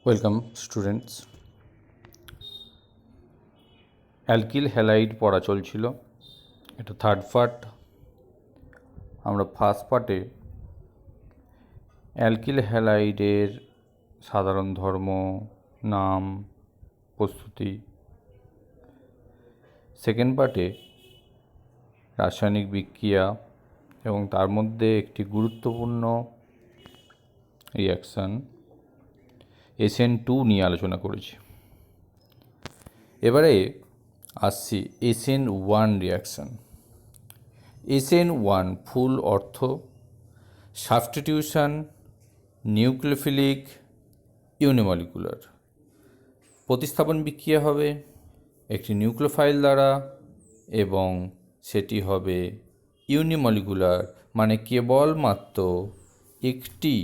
Welcome students. Alkyl halide পড়া চলছিল, এটা থার্ড পার্ট। আমরা ফার্স্ট পার্টে অ্যালকিল হ্যালাইডের সাধারণ ধর্ম, নাম, প্রস্তুতি, সেকেন্ড পার্টে রাসায়নিক বিক্রিয়া এবং তার মধ্যে একটি গুরুত্বপূর্ণ রিয়াকশান SN2 নিয়ে আলোচনা করেছি। এবারে আসছি SN1 রিয়াকশান। SN1 ফুল অর্থ সাবস্টিটিউশন নিউক্লিওফিলিক ইউনিমলিকুলার। প্রতিস্থাপন বিক্রিয়া হবে একটি নিউক্লিওফাইল দ্বারা এবং সেটি হবে ইউনিমলিকুলার, মানে কেবলমাত্র একটি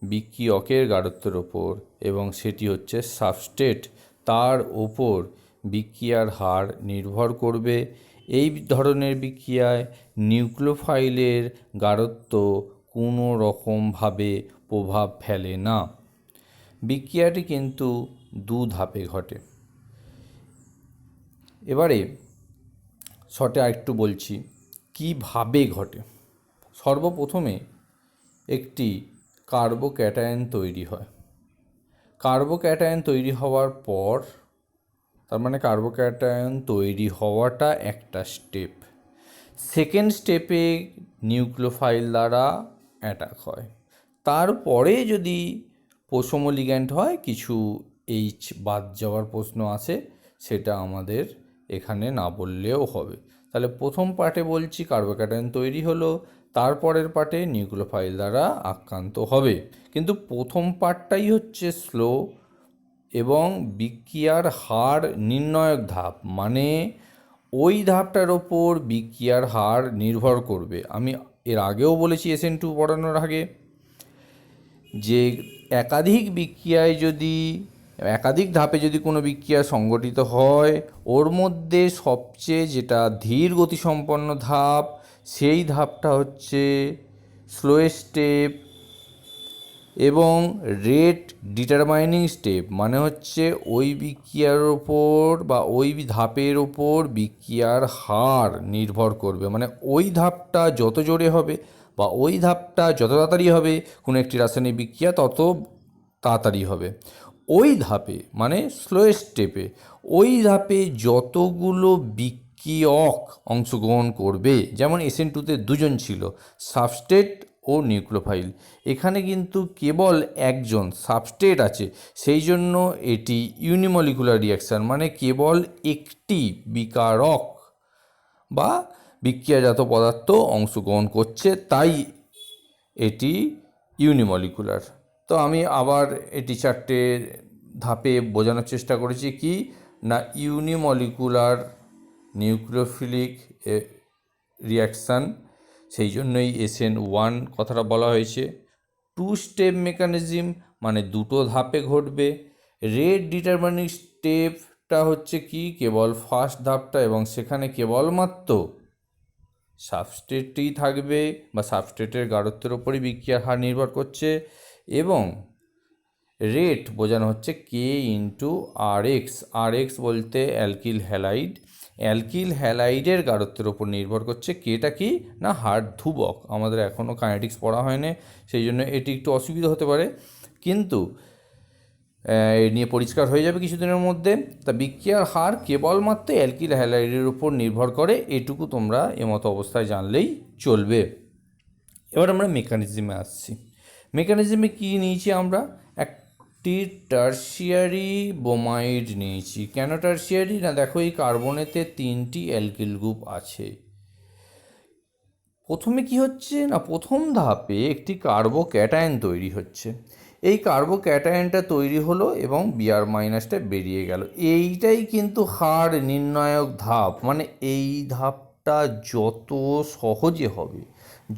বিক্রিয়কের গাঢ়ত্বের ওপর, এবং সেটি হচ্ছে সাবস্ট্রেট, তার ওপর বিক্রিয়ার হার নির্ভর করবে। এই ধরনের বিক্রিয়ায় নিউক্লিওফাইলের গাঢ়ত্ব কোনো রকমভাবে প্রভাব ফেলে না। বিক্রিয়াটি কিন্তু দু ধাপে ঘটে। এবারে শর্টে আরেকটু বলছি কিভাবে ঘটে। সর্বপ্রথমে একটি কার্বোক্যাটায়ন তৈরি হয়। কার্বোক্যাটায়ন তৈরি হওয়ার পর, তার মানে কার্বোক্যাটায়ন তৈরি হওয়াটা একটা স্টেপ। সেকেন্ড স্টেপে নিউক্লিওফাইল দ্বারা অ্যাটাক হয়। তারপরে যদি পোষম লিগ্যান্ড হয়, কিছু এইচ বাদ যাওয়ার প্রশ্ন আছে, সেটা আমাদের এখানে না বললেও হবে। তাহলে প্রথম পার্টে বলছি কার্বোক্যাটায়ন তৈরি হলো, তারপরের পার্টে নিউক্লিওফাইল দ্বারা আক্রান্ত হবে। কিন্তু প্রথম পার্টটাই হচ্ছে স্লো এবং বিক্রিয়ার হার নির্ণায়ক ধাপ, মানে ওই ধাপটার ওপর বিক্রিয়ার হার নির্ভর করবে। আমি এর আগেও বলেছি SN2 পড়ানোর আগে যে একাধিক ধাপে যদি কোনো বিক্রিয়া সংগঠিত হয়, ওর মধ্যে সবচেয়ে যেটা ধীর গতিসম্পন্ন ধাপ, সেই ধাপটা হচ্ছে স্লোয়েস্ট স্টেপ এবং রেট ডিটারমাইনিং স্টেপ, মানে হচ্ছে ওই বিক্রিয়ার ওপর বা ওই ধাপের ওপর বিক্রিয়ার হার নির্ভর করবে। মানে ওই ধাপটা যত জোরে হবে বা ওই ধাপটা যত তাড়াতাড়ি হবে, কোনো একটি রাসায়নিক বিক্রিয়া তত তাড়াতাড়ি হবে। ওই ধাপে মানে স্লোয়েস্ট স্টেপে ওই ধাপে যতগুলো বিক্রিয়ক অংশগ্রহণ করবে, যেমন SN2-তে দুজন ছিল, সাবস্ট্রেট ও নিউক্লিওফাইল। এখানে কিন্তু কেবল একজন সাবস্ট্রেট আছে, সেই জন্য এটি ইউনিমলিকুলার রিয়াকশান, মানে কেবল একটি বিকারক বা বিক্রিয়াজাত পদার্থ অংশগ্রহণ করছে, তাই এটি ইউনিমলিকুলার। তো আমি আবার এটি চারটে ধাপে বোঝানোর চেষ্টা করেছি কি না, ইউনিমলিকুলার নিউক্লিওফিলিক রিয়াকশান, সেই জন্যই SN1 কথাটা বলা হয়েছে। টু স্টেপ মেকানিজম, মানে দুটো ধাপে ঘটবে। রেট ডিটারমাইনিং স্টেপটা হচ্ছে কি, কেবল ফার্স্ট ধাপটা, এবং সেখানে কেবলমাত্র সাবস্ট্রেটই থাকবে বা সাবস্ট্রেটের গাঢ়ত্বের ওপরই বিক্রিয়ার হার নির্ভর করছে। এবং রেট বোঝানো হচ্ছে K/RX। RX বলতে অ্যালকিল হ্যালাইড। অ্যালকিল হ্যালাইডের গাঢ়ত্বের ওপর নির্ভর করছে। কেটা কি না, হার ধ্রুবক। আমাদের এখনও কাইনেটিক্স পড়া হয়নি, সেই জন্য এটি একটু অসুবিধা হতে পারে, কিন্তু এ নিয়ে পরিষ্কার হয়ে যাবে কিছুদিনের মধ্যে। তা বিক্রিয়ার হার কেবলমাত্র অ্যালকিল হ্যালাইডের উপর নির্ভর করে, এটুকু তোমরা এমতো অবস্থায় জানলেই চলবে। এবার আমরা মেকানিজমে আসছি। মেকানিজমে কী নিয়েছি আমরা, একটি টারশিয়ারি ব্রোমাইড নিয়েছি। কেন টারশিয়ারি না, দেখো এই কার্বনেতে 3টি অ্যালকিল গ্রুপ আছে। প্রথমে কি হচ্ছে না, প্রথম ধাপে একটি কার্বোক্যাটায়ন তৈরি হচ্ছে। এই কার্বোক্যাটায়নটা তৈরি হলো এবং Br- বেরিয়ে গেল। এইটাই কিন্তু হার নির্ণায়ক ধাপ, মানে এই ধাপটা যত সহজে হবে,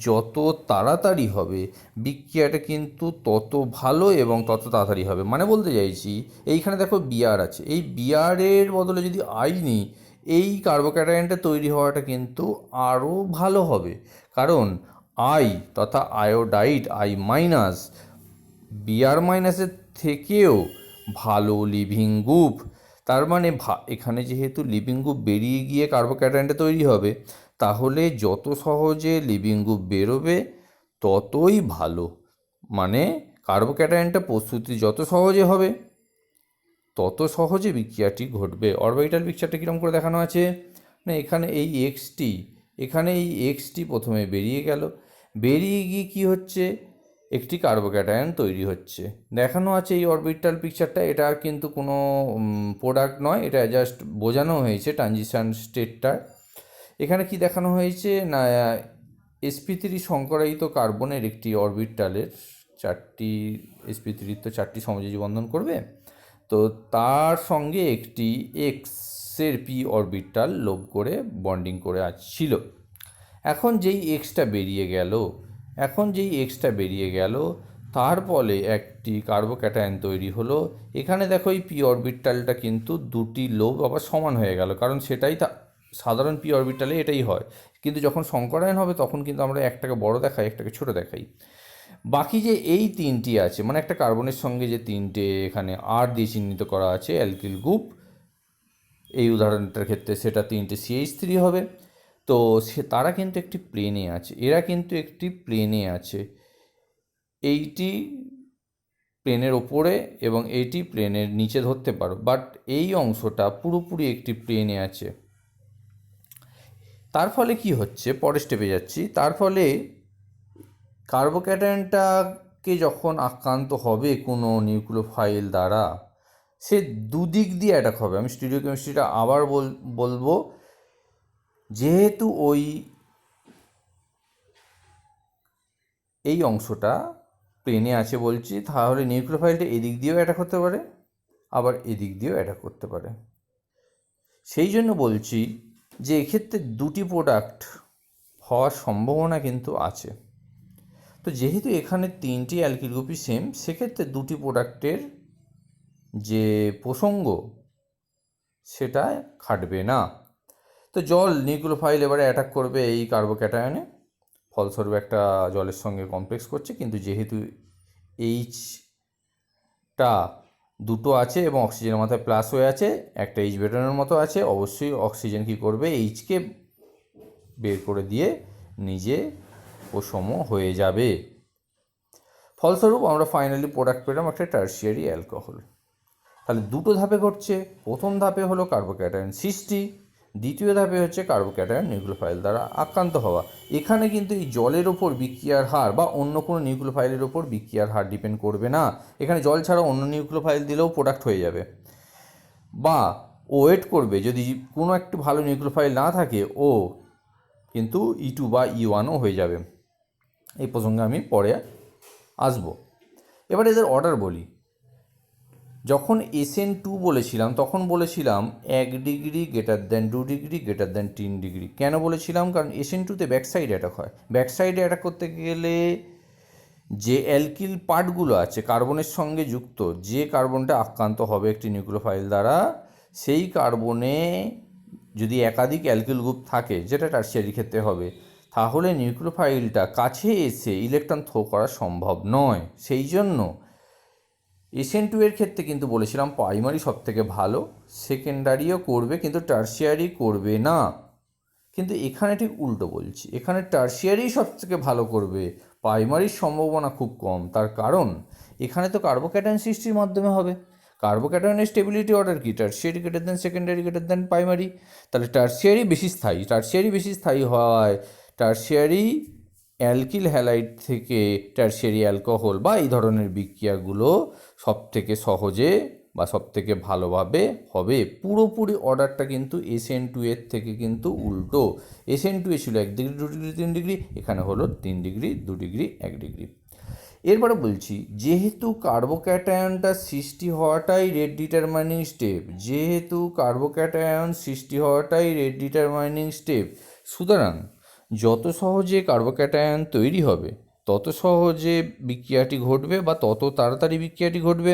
যত তাড়াতাড়ি হবে, বিক্রিয়াটা কিন্তু তত ভালো এবং তত তাড়াতাড়ি হবে। মানে বলতে চাইছি, এইখানে দেখো Br আছে, এই Br-এর বদলে যদি I নিই, এই কার্বোক্যাটায়নটা তৈরি হওয়াটা কিন্তু আরও ভালো হবে, কারণ I তথা আয়োডাইড I- Br- থেকেও ভালো লিভিং গ্রুপ। তার মানে এখানে যেহেতু লিভিং গ্রুপ বেরিয়ে গিয়ে কার্বোক্যাটায়নটা তৈরি হবে, তাহলে যত সহজে লিভিং গ্রুপ বেরোবে ততই ভালো। মানে কার্বোক্যাটায়নটা প্রস্তুতি যত সহজে হবে তত সহজে বিক্রিয়াটি ঘটবে। অরবিটাল পিকচারটা কীরকম করে দেখানো আছে না, এখানে এই এক্সটি প্রথমে বেরিয়ে গেল, বেরিয়ে গিয়ে কী হচ্ছে, একটি কার্বোক্যাটায়ন তৈরি হচ্ছে। দেখানো আছে এই অরবিটাল পিকচারটা, এটা কিন্তু কোনো প্রোডাক্ট নয়, এটা জাস্ট বোঝানো হয়েছে ট্রানজিশন স্টেটটার। এখানে কি দেখানো হয়েছে না, sp3 সংকরায়িত কার্বনের একটি অরবিটালের sp3 তো 4টি সমযোজী বন্ধন করবে, তো তার সঙ্গে একটি এক্সের পি অরবিটাল লোভ করে বন্ডিং করে ছিল। এখন যেই এক্সটা বেরিয়ে গেল তার ফলে একটি কার্বোক্যাটায়ন তৈরি হলো। এখানে দেখো এই পি অরবিটালটা কিন্তু দুটি লোভ আবার সমান হয়ে গেল, কারণ সেটাই সাধারণ পি অরবিটালে এটাই হয়, কিন্তু যখন সংকরায়ন হবে তখন কিন্তু আমরা একটাকে বড় দেখাই, একটাকে ছোট দেখাই। বাকি যে এই তিনটি আছে, মানে একটা কার্বনের সঙ্গে যে তিনটে এখানে আর দিয়ে চিহ্নিত করা আছে অ্যালকিল গ্রুপ, এই উদাহরণটার ক্ষেত্রে সেটা 3টে CH3 হবে। তো তারা কিন্তু একটি প্লেনে আছে, এরা কিন্তু একটি প্লেনে আছে, এইটি প্লেনের ওপরে এবং এইটি প্লেনের নিচে ধরতে পারো, বাট এই অংশটা পুরোপুরি একটি প্লেনে আছে। তার ফলে কি হচ্ছে, পরের স্টেপে যাচ্ছি, তার ফলে কার্বোক্যাটায়নটাকে যখন আক্রান্ত হবে কোনো নিউক্লিওফাইল দ্বারা, সে দুদিক দিয়ে অ্যাটাক হবে। আমি স্টিরিওকেমিস্ট্রিটা আবার বলবো, যেহেতু এই অংশটা প্লেনে আছে বলছি, তাহলে নিউক্লিওফাইলটা এদিক দিয়েও অ্যাটাক করতে পারে, আবার এদিক দিয়েও অ্যাটাক করতে পারে। সেই জন্য বলছি যে এক্ষেত্রে দুটি প্রোডাক্ট হওয়ার সম্ভাবনা কিন্তু আছে। তো যেহেতু এখানে 3টি অ্যালকিল গ্রুপই সেম, সেক্ষেত্রে দুটি প্রোডাক্টের যে প্রসঙ্গ সেটা খাটবে না। তো জল নিউক্লিওফাইল এবারে অ্যাটাক করবে এই কার্বোক্যাটায়নে, ফলস্বরূপ একটা জলের সঙ্গে কমপ্লেক্স করছে, কিন্তু যেহেতু এইচটা দুটো আছে এবং অক্সিজেনের মাথায় প্লাস হয়ে আছে, একটা এইচ বেরোনোর মতো আছে, অবশ্যই অক্সিজেন কী করবে, এইচকে বের করে দিয়ে নিজে প্রসম হয়ে যাবে। ফলস্বরূপ আমরা ফাইনালি প্রোডাক্ট পেলাম একটা টার্সিয়ারি অ্যালকোহল। তাহলে দুটো ধাপে ঘটছে, প্রথম ধাপে হলো কার্বোক্যাটায়ন সৃষ্টি, দ্বিতীয় ধাপে হচ্ছে কার্বোক্যাটায়ন নিউক্লিওফাইল দ্বারা আক্রান্ত হওয়া। এখানে কিন্তু এই জলের ওপর বিক্রিয়ার হার বা অন্য কোনো নিউক্লিওফাইলের ওপর বিক্রিয়ার হার ডিপেন্ড করবে না। এখানে জল ছাড়া অন্য নিউক্লিওফাইল দিলেও প্রোডাক্ট হয়ে যাবে, বা ও ওয়েট করবে, যদি কোনো একটি ভালো নিউক্লিওফাইল না থাকে ও কিন্তু E2 বা E1ও হয়ে যাবে। এই প্রসঙ্গে আমি পরে আসবো। এবার এদের অর্ডার বলি। যখন SN2 বলেছিলাম তখন বলেছিলাম 1 degree greater than 2 degree greater than 3 degree. কেন বলেছিলাম? কারণ SN2তে ব্যাকসাইড অ্যাটাক হয়। ব্যাকসাইডে অ্যাটাক করতে গেলে যে অ্যালকিল পার্টগুলো আছে কার্বনের সঙ্গে যুক্ত, যে কার্বনটা আক্রান্ত হবে একটি নিউক্লিওফাইল দ্বারা, সেই কার্বনে যদি একাধিক অ্যালকিল গ্রুপ থাকে, যেটা টারশিয়ারি ক্ষেত্রে হবে, তাহলে নিউক্লিওফাইলটা কাছে এসে ইলেকট্রন থ্রো করা সম্ভব নয়। সেই জন্য SN2 এর ক্ষেত্রে কিন্তু বলেছিলাম প্রাইমারি সব থেকে ভালো, সেকেন্ডারিও করবে কিন্তু টারশিয়ারি করবে না। কিন্তু এখানে ঠিক উল্টো বলছি, এখানে টারশিয়ারি সব থেকে ভালো করবে, প্রাইমারির সম্ভাবনা খুব কম। তার কারণ এখানে তো কার্বোক্যাটায়ন সৃষ্টির মাধ্যমে হবে। কার্বোক্যাটায়নের স্টেবিলিটি অর্ডার কি? Tertiary greater than secondary greater than primary. তাহলে টারশিয়ারি বেশি স্থায়ী হওয়ায় টারশিয়ারি অ্যালকিল হ্যালাইড থেকে টারশিয়ারি অ্যালকোহল বা এই ধরনের বিক্রিয়াগুলো সব থেকে সহজে বা সব থেকে ভালোভাবে হবে। পুরোপুরি অর্ডারটা কিন্তু SN2 এর থেকে কিন্তু উল্টো। SN2 এ ছিল 1 ডিগ্রি 2 ডিগ্রি 3 ডিগ্রি, এখানে হলো 3 ডিগ্রি 2 ডিগ্রি 1 ডিগ্রি। এরপরে বলছি, যেহেতু কার্বোক্যাটায়নটা সৃষ্টি হওয়াটাই রেট ডিটারমাইনিং স্টেপ, সুতরাং যত সহজে কার্বোক্যাটায়ন তৈরি হবে তত সহজে বিক্রিয়াটি ঘটবে বা তত তাড়াতাড়ি বিক্রিয়াটি ঘটবে।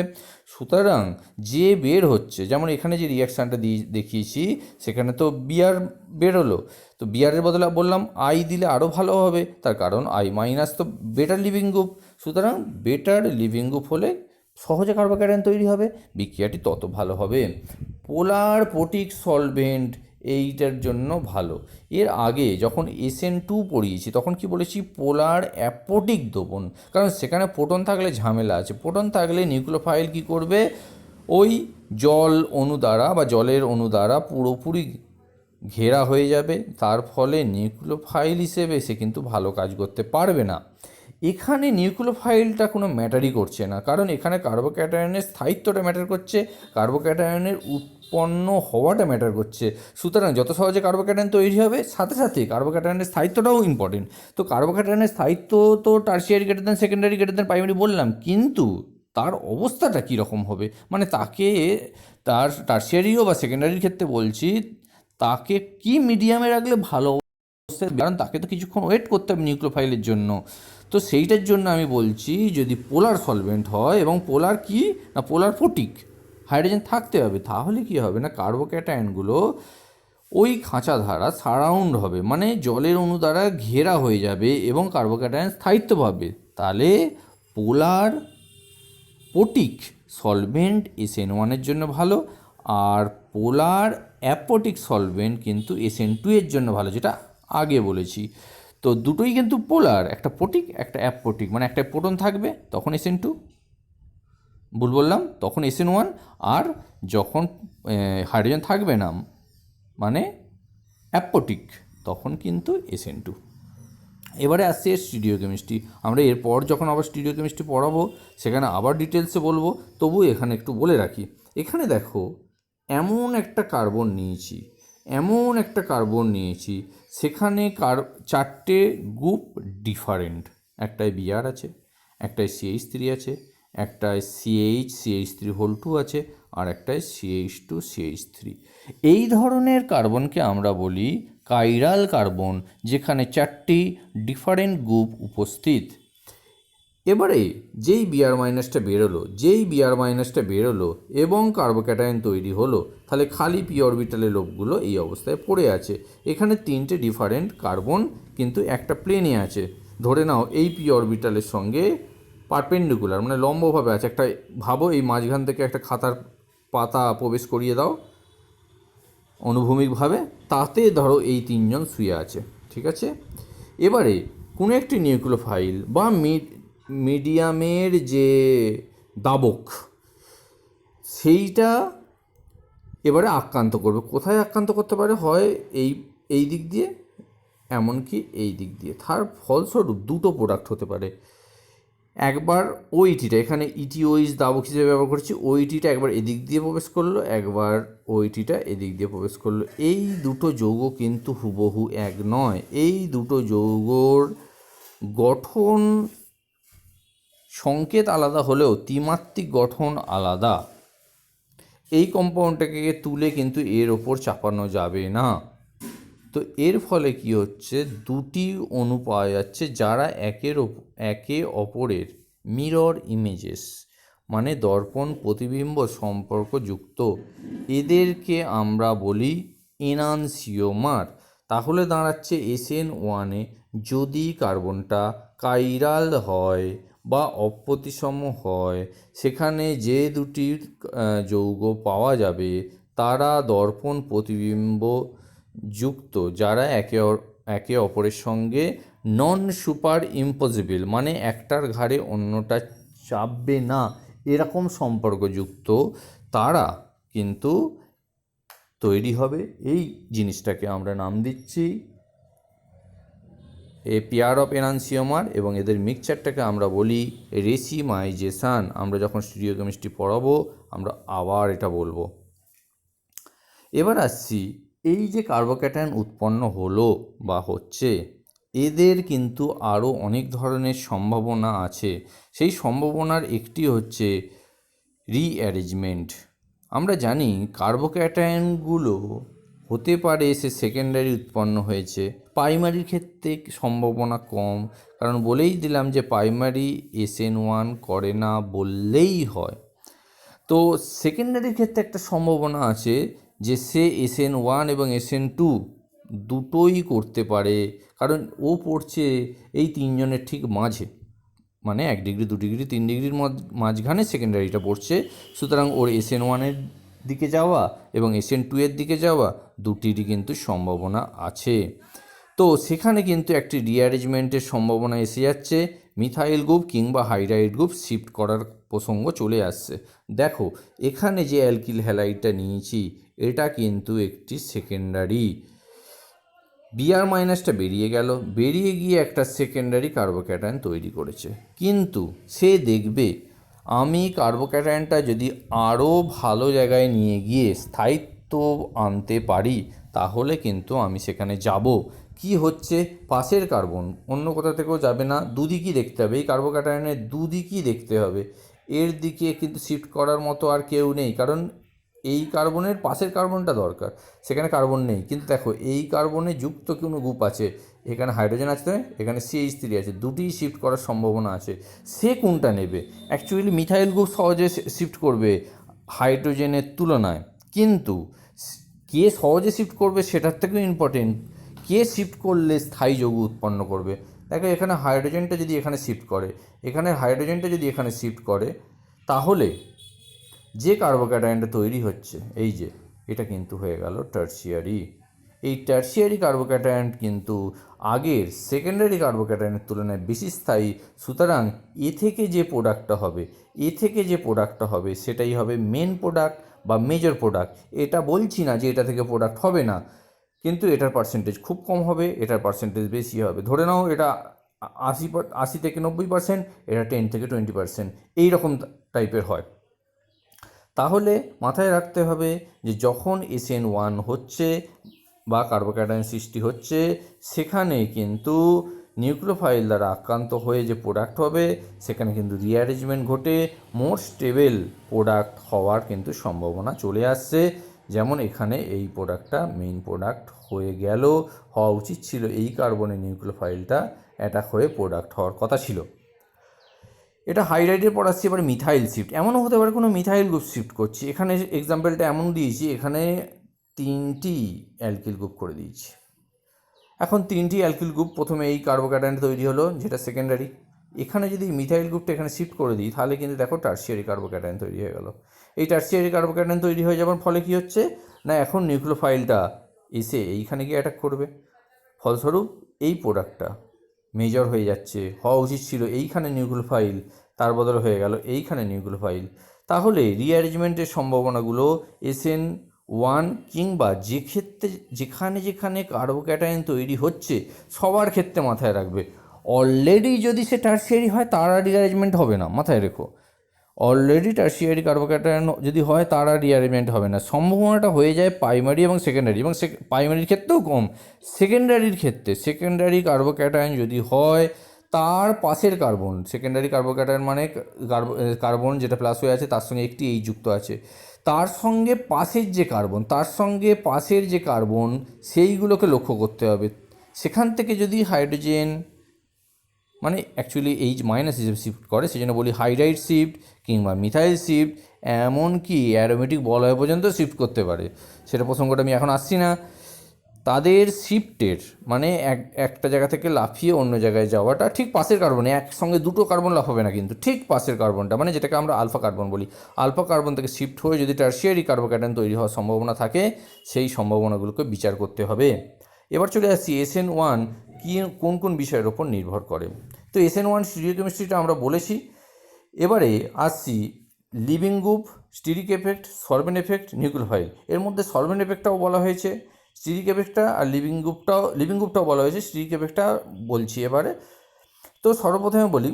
সুতরাং যে বের হচ্ছে, যেমন এখানে যে রিয়াকশানটা দেখিয়েছি সেখানে তো বিআর বেরোলো, তো বিআরের বদলে বললাম আই দিলে আরও ভালো হবে, তার কারণ I- তো বেটার লিভিং গ্রুপ। সুতরাং বেটার লিভিং গ্রুপ হলে সহজে কার্বোক্যাটায়ন তৈরি হবে, বিক্রিয়াটি তত ভালো হবে। পোলার পটিক সলভেন্ট এইটার জন্য ভালো। এর আগে যখন SN2 পড়িয়েছি তখন কি বলেছি, পোলার অ্যাপোটিক দ্রবণ, কারণ সেখানে প্রোটন থাকলে ঝামেলা আছে। প্রোটন থাকলে নিউক্লিওফাইল কি করবে, ওই জল অণু দ্বারা বা জলের অণু দ্বারা পুরোপুরি ঘেরা হয়ে যাবে, তার ফলে নিউক্লিওফাইল হিসেবে সে কিন্তু ভালো কাজ করতে পারবে না। এখানে নিউক্লিওফাইলটা কোনো ম্যাটারই করছে না, কারণ এখানে কার্বোক্যাটায়নের স্থায়িত্বটা ম্যাটার করছে, কার্বোক্যাটায়নের উৎপন্ন হওয়াটা ম্যাটার করছে। সুতরাং যত সহজে কার্বোক্যাটায়ন তৈরি হবে, সাথে সাথে কার্বোক্যাটায়নের স্থায়িত্বটাও ইম্পর্টেন্ট। তো কার্বোক্যাটায়নের স্থায়িত্ব তো tertiary greater than secondary greater than primary বললাম, কিন্তু তার অবস্থাটা কীরকম হবে, মানে তাকে তার টার্সিয়ারিও বা সেকেন্ডারির ক্ষেত্রে বলছি, তাকে কি মিডিয়ামে রাখলে ভালো, কারণ তাকে তো কিছুক্ষণ ওয়েট করতে হবে নিউক্লিওফাইলের জন্য। তো সেইটার জন্য আমি বলছি, যদি পোলার সলভেন্ট হয় এবং পোলার কি না পোলার ফটিক হাইড্রোজেন থাকতে হবে, তাহলে কি হবে না কার্বোক্যাটায়নগুলো ওই খাঁচা দ্বারা সারাউন্ড হবে, মানে জলের অণু দ্বারা ঘেরা হয়ে যাবে এবং কার্বোক্যাটায়ন স্থায়িত্ব পাবে। তাহলে পোলার পটিক সলভেন্ট SN1 জন্য ভালো, আর পোলার অ্যাপোটিক সলভেন্ট কিন্তু SN2 জন্য ভালো, যেটা আগে বলেছি। তো দুটোই কিন্তু পোলার, একটা পটিক একটা অ্যাপোটিক, মানে একটা প্রোটন থাকবে তখন SN2, ভুল বললাম, তখন SN1, আর যখন হাইড্রোজেন থাকবে না মানে অ্যাপোটিক, তখন কিন্তু SN2। এবারে আসছে স্টিরিও কেমিস্ট্রি। আমরা এরপর যখন আবার স্টিরিও কেমিস্ট্রি পড়াবো সেখানে আবার ডিটেলসে বলবো, তবু এখানে একটু বলে রাখি। এখানে দেখো, এমন একটা কার্বন নিয়েছি, সেখানে চারটে গ্রুপ ডিফারেন্ট, একটায় Br আছে, একটায় CH3 আছে, একটায় CH3 আছে, আর একটায় CH2CH3। এই ধরনের কার্বনকে আমরা বলি কাইরাল কার্বন, যেখানে চারটি ডিফারেন্ট গ্রুপ উপস্থিত। এবারে যেই Br মাইনাসটা বেরোলো এবং কার্বোক্যাটায়ন তৈরি হলো, তাহলে খালি পি অরবিটালের লোকগুলো এই অবস্থায় পড়ে আছে। এখানে তিনটে ডিফারেন্ট কার্বন কিন্তু একটা প্লেনে আছে, ধরে নাও এই পি অরবিটালের সঙ্গে পারপেন্ডিকুলার, মানে লম্বভাবে আছে। একটা ভাবো, এই মাঝখান থেকে একটা খাতার পাতা প্রবেশ করিয়ে দাও অনুভূমিকভাবে, তাতে ধরো এই তিনজন শুয়ে আছে, ঠিক আছে। এবারে কোনো একটি নিউক্লিওফাইল বা মিডিয়ামের যে দাবক, সেইটা এবারে আক্রান্ত করবে। কোথায় আক্রান্ত করতে পারে, হয় এই দিক দিয়ে, এমনকি এই দিক দিয়ে। তার ফলস্বরূপ দুটো প্রোডাক্ট হতে পারে। একবার ওইটিটা, এখানে ইটিওইস দাবক হিসেবে ব্যবহার করছি, ওইটিটা একবার এদিক দিয়ে প্রবেশ করলো, একবার ওইটিটা এদিক দিয়ে প্রবেশ করলো। এই দুটো যৌগ কিন্তু হুবহু এক নয়, এই দুটো যৌগর গঠন সংকেত আলাদা হলেও ত্রিমাত্রিক গঠন আলাদা। এই কম্পাউন্ডটাকে তুলে কিন্তু এর ওপর চাপানো যাবে না। তো এর ফলে কি হচ্ছে, দুটি অণু পাওয়া যাচ্ছে যারা একে অপরের মিরর ইমেজেস, মানে দর্পণ প্রতিবিম্ব সম্পর্কযুক্ত। এদেরকে আমরা বলি এনানসিওমার। তাহলে দাঁড়াচ্ছে SN1 যদি কার্বনটা কাইরাল হয় বা অপ্রতিসম হয়, সেখানে যে দুটি যৌগ পাওয়া যাবে তারা দর্পণ প্রতিবিম্ব যুক্ত, যারা একে অপরের সঙ্গে নন সুপার ইম্পসিবল, মানে একটার ঘাড়ে অন্যটা চাপবে না, এরকম সম্পর্কযুক্ত, তারা কিন্তু তৈরি হবে। এই জিনিসটাকে আমরা নাম দিচ্ছি পেয়ার অফ এনানসিওমার, এবং এদের মিক্সচারটাকে আমরা বলি রেসিমাইজেশান। আমরা যখন স্টিরিও কেমিস্ট্রি পড়াবো আমরা আবার এটা বলবো। এবার আসছি, এই যে কার্বোক্যাটায়ন উৎপন্ন হলো বা হচ্ছে, এদের কিন্তু আরও অনেক ধরনের সম্ভাবনা আছে। সেই সম্ভাবনার একটি হচ্ছে রিঅ্যারেঞ্জমেন্ট। আমরা জানি কার্বোক্যাটায়নগুলো হতে পারে সে সেকেন্ডারি উৎপন্ন হয়েছে, প্রাইমারির ক্ষেত্রে সম্ভাবনা কম, কারণ বলেই দিলাম যে প্রাইমারি SN1 করে না বললেই হয়। তো সেকেন্ডারির ক্ষেত্রে একটা সম্ভাবনা আছে যে সে SN1 এবং SN2 দুটোই করতে পারে, কারণ ও পড়ছে এই তিনজনের ঠিক মাঝে। মানে 1 ডিগ্রি 2 ডিগ্রি 3 ডিগ্রির মাঝখানে সেকেন্ডারিটা পড়ছে, সুতরাং ওর SN1 দিকে যাওয়া এবং SN2 দিকে যাওয়া দুটিরই কিন্তু সম্ভাবনা আছে। তো সেখানে কিন্তু একটি রিঅ্যারেঞ্জমেন্টের সম্ভাবনা এসে যাচ্ছে, মিথাইল গ্রুপ কিংবা হাইড্রাইড গ্রুপ শিফট করার প্রসঙ্গ চলে আসছে। দেখো এখানে যে অ্যালকিল হ্যালাইডটা নিয়েছি এটা কিন্তু একটি সেকেন্ডারি, বিআর মাইনাসটা বেরিয়ে গেল, বেরিয়ে গিয়ে একটা সেকেন্ডারি কার্বোক্যাটায়ন তৈরি করেছে। কিন্তু সে দেখবে আমি কার্বোক্যাটায়নটা যদি আরও ভালো জায়গায় নিয়ে গিয়ে স্থায়িত্ব আনতে পারি তাহলে কিন্তু আমি সেখানে যাব। কি হচ্ছে, পাশের কার্বন অন্য কোথা থেকেও যাবে না, দুদিকই দেখতে হবে, এই কার্বোক্যাটায়নের দুদিকই দেখতে হবে। এর দিকে কিন্তু শিফট করার মতো আর কেউ নেই, কারণ এই কার্বনের পাশের কার্বনটা দরকার, সেখানে কার্বন নেই। কিন্তু দেখো এই কার্বনে যুক্ত কোনো গ্রুপ আছে, এখানে হাইড্রোজেন আছে, এখানে CH3 আছে, দুটিই শিফট করার সম্ভাবনা আছে। সে কোনটা নেবে? অ্যাকচুয়ালি মিথাইল গ্রুপ সহজে শিফট করবে হাইড্রোজেনের তুলনায়, কিন্তু কে সহজে শিফট করবে সেটার থেকেও ইম্পর্টেন্ট কে শিফট করলে স্থায়ী যৌগ উৎপন্ন করবে। দেখো এখানে হাইড্রোজেনটা যদি এখানে শিফট করে, এখানে হাইড্রোজেনটা যদি এখানে শিফট করে, তাহলে যে কার্বোক্যাটায়নটা তৈরি হচ্ছে এই যে এটা কিন্তু হয়ে গেল টারশিয়ারি। এই টারশিয়ারি কার্বোক্যাটায়ন কিন্তু আগের সেকেন্ডারি কার্বোক্যাটায়নের তুলনায় বেশি স্থায়ী, সুতরাং এ থেকে যে প্রোডাক্টটা হবে সেটাই হবে মেন প্রোডাক্ট বা মেজর প্রোডাক্ট। এটা বলছি না যে এটা থেকে প্রোডাক্ট হবে না, কিন্তু এটার পার্সেন্টেজ খুব কম হবে, এটার পার্সেন্টেজ বেশি হবে। ধরে নাও এটা 80 থেকে 90%, এটা 10 থেকে 20%, এইরকম টাইপের হয়। তাহলে মাথায় রাখতে হবে যে যখন SN1 হচ্ছে বা কার্বোক্যাটায়ন সৃষ্টি হচ্ছে, সেখানে কিন্তু নিউক্লিওফাইল দ্বারা আক্রান্ত হয়ে যে প্রোডাক্ট হবে সেখানে কিন্তু রিঅ্যারেঞ্জমেন্ট ঘটে মোর স্টেবল প্রোডাক্ট হওয়ার কিন্তু সম্ভাবনা চলে আসছে। যেমন এখানে এই প্রোডাক্টটা মেইন প্রোডাক্ট হয়ে গেল, হওয়া উচিত ছিল এই কার্বনের নিউক্লিওফাইলটা অ্যাটাক হয়ে প্রোডাক্ট হওয়ার কথা ছিল। এটা হাইড্রাইডের পর আসছে এবার মিথাইল শিফট। এমনও হতে পারে কোনো মিথাইল গ্রুপ শিফট করছি, এখানে এক্সাম্পলটা এমন দিয়েছি, এখানে 3টি অ্যালকিল গ্রুপ করে দিয়েছি। এখন 3টি অ্যালকিল গ্রুপ প্রথমে এই কার্বোক্যাটায়ন তৈরি হলো যেটা সেকেন্ডারি, এখানে যদি মিথাইল গ্রুপটা এখানে শিফট করে দিই তাহলে কিন্তু দেখো টারশিয়ারি কার্বোক্যাটায়ন তৈরি হয়ে গেল। এই টারশিয়ারি কার্বোক্যাটায়ন তৈরি হয়ে যাওয়ার ফলে কী হচ্ছে না, এখন নিউক্লিওফাইলটা এসে এইখানে গিয়ে অ্যাটাক করবে, ফলস্বরূপ এই প্রোডাক্টটা মেজর হয়ে যাচ্ছে। হওয়া উচিত ছিল এইখানে নিউক্লিওফাইল, তার বদলে হয়ে গেল এইখানে নিউক্লিওফাইল। তাহলে রিঅ্যারেঞ্জমেন্টের সম্ভাবনাগুলো SN1 কিংবা যেখানে কার্বোক্যাটায়ন তৈরি হচ্ছে সবার ক্ষেত্রে মাথায় রাখবে, অলরেডি যদি সে টারশিয়ারি হয় তার আর রিঅ্যারেঞ্জমেন্ট হবে না, মাথায় রেখো। অলরেডি টারশিয়ারি কার্বোক্যাটায়ন যদি হয় তার আর রিঅ্যারেঞ্জমেন্ট হবে না, সম্ভাবনাটা হয়ে যায় প্রাইমারি এবং সেকেন্ডারি, এবং প্রাইমারির ক্ষেত্রেও কম, সেকেন্ডারির ক্ষেত্রে সেকেন্ডারি কার্বোক্যাটায়ন যদি হয় তার পাশের কার্বন, সেকেন্ডারি কার্বোক্যাটায়ন মানে কার্বন যেটা প্লাস হয়ে আছে তার সঙ্গে একটি এই যুক্ত আছে, তার সঙ্গে পাশের যে কার্বন সেইগুলোকে লক্ষ্য করতে হবে। সেখান থেকে যদি হাইড্রোজেন মানে অ্যাকচুয়ালি মাইনাস হিসেবে শিফট করে, সেই জন্য বলি হাইড্রাইড শিফট কিংবা মিথাইল শিফট, এমনকি অ্যারোমেটিক বলয় পর্যন্ত শিফট করতে পারে। সেটা প্রসঙ্গটা আমি এখন আসছি না। তাদের শিফটের মানে একটা জায়গা থেকে লাফিয়ে অন্য জায়গায় যাওয়াটা ঠিক পাশের কার্বনে, একসঙ্গে দুটো কার্বন লাফাবে না, কিন্তু ঠিক পাশের কার্বনটা মানে যেটাকে আমরা আলফা কার্বন বলি, আলফা কার্বন থেকে শিফট হয়ে যদি টারশিয়ারি কার্বোক্যাটায়ন তৈরি হওয়ার সম্ভাবনা থাকে সেই সম্ভাবনাগুলোকে বিচার করতে হবে। এবার চলে আসছি SN1 কোন কোন বিষয়ের ওপর নির্ভর করে। তো SN1 স্টিরিওকেমিস্ট্রিটা আমরা বলেছি। এবারে আসছি leaving group, steric effect, solvent effect, nucleophile. এর মধ্যে সলভেন্ট এফেক্টটাও বলা হয়েছে, স্টিরিক এফেক্টটা আর লিভিং গ্রুপটাও বলা হয়েছে, স্টিরিক এফেক্টটা বলছি এবারে। তো সর্বপ্রথমে বলি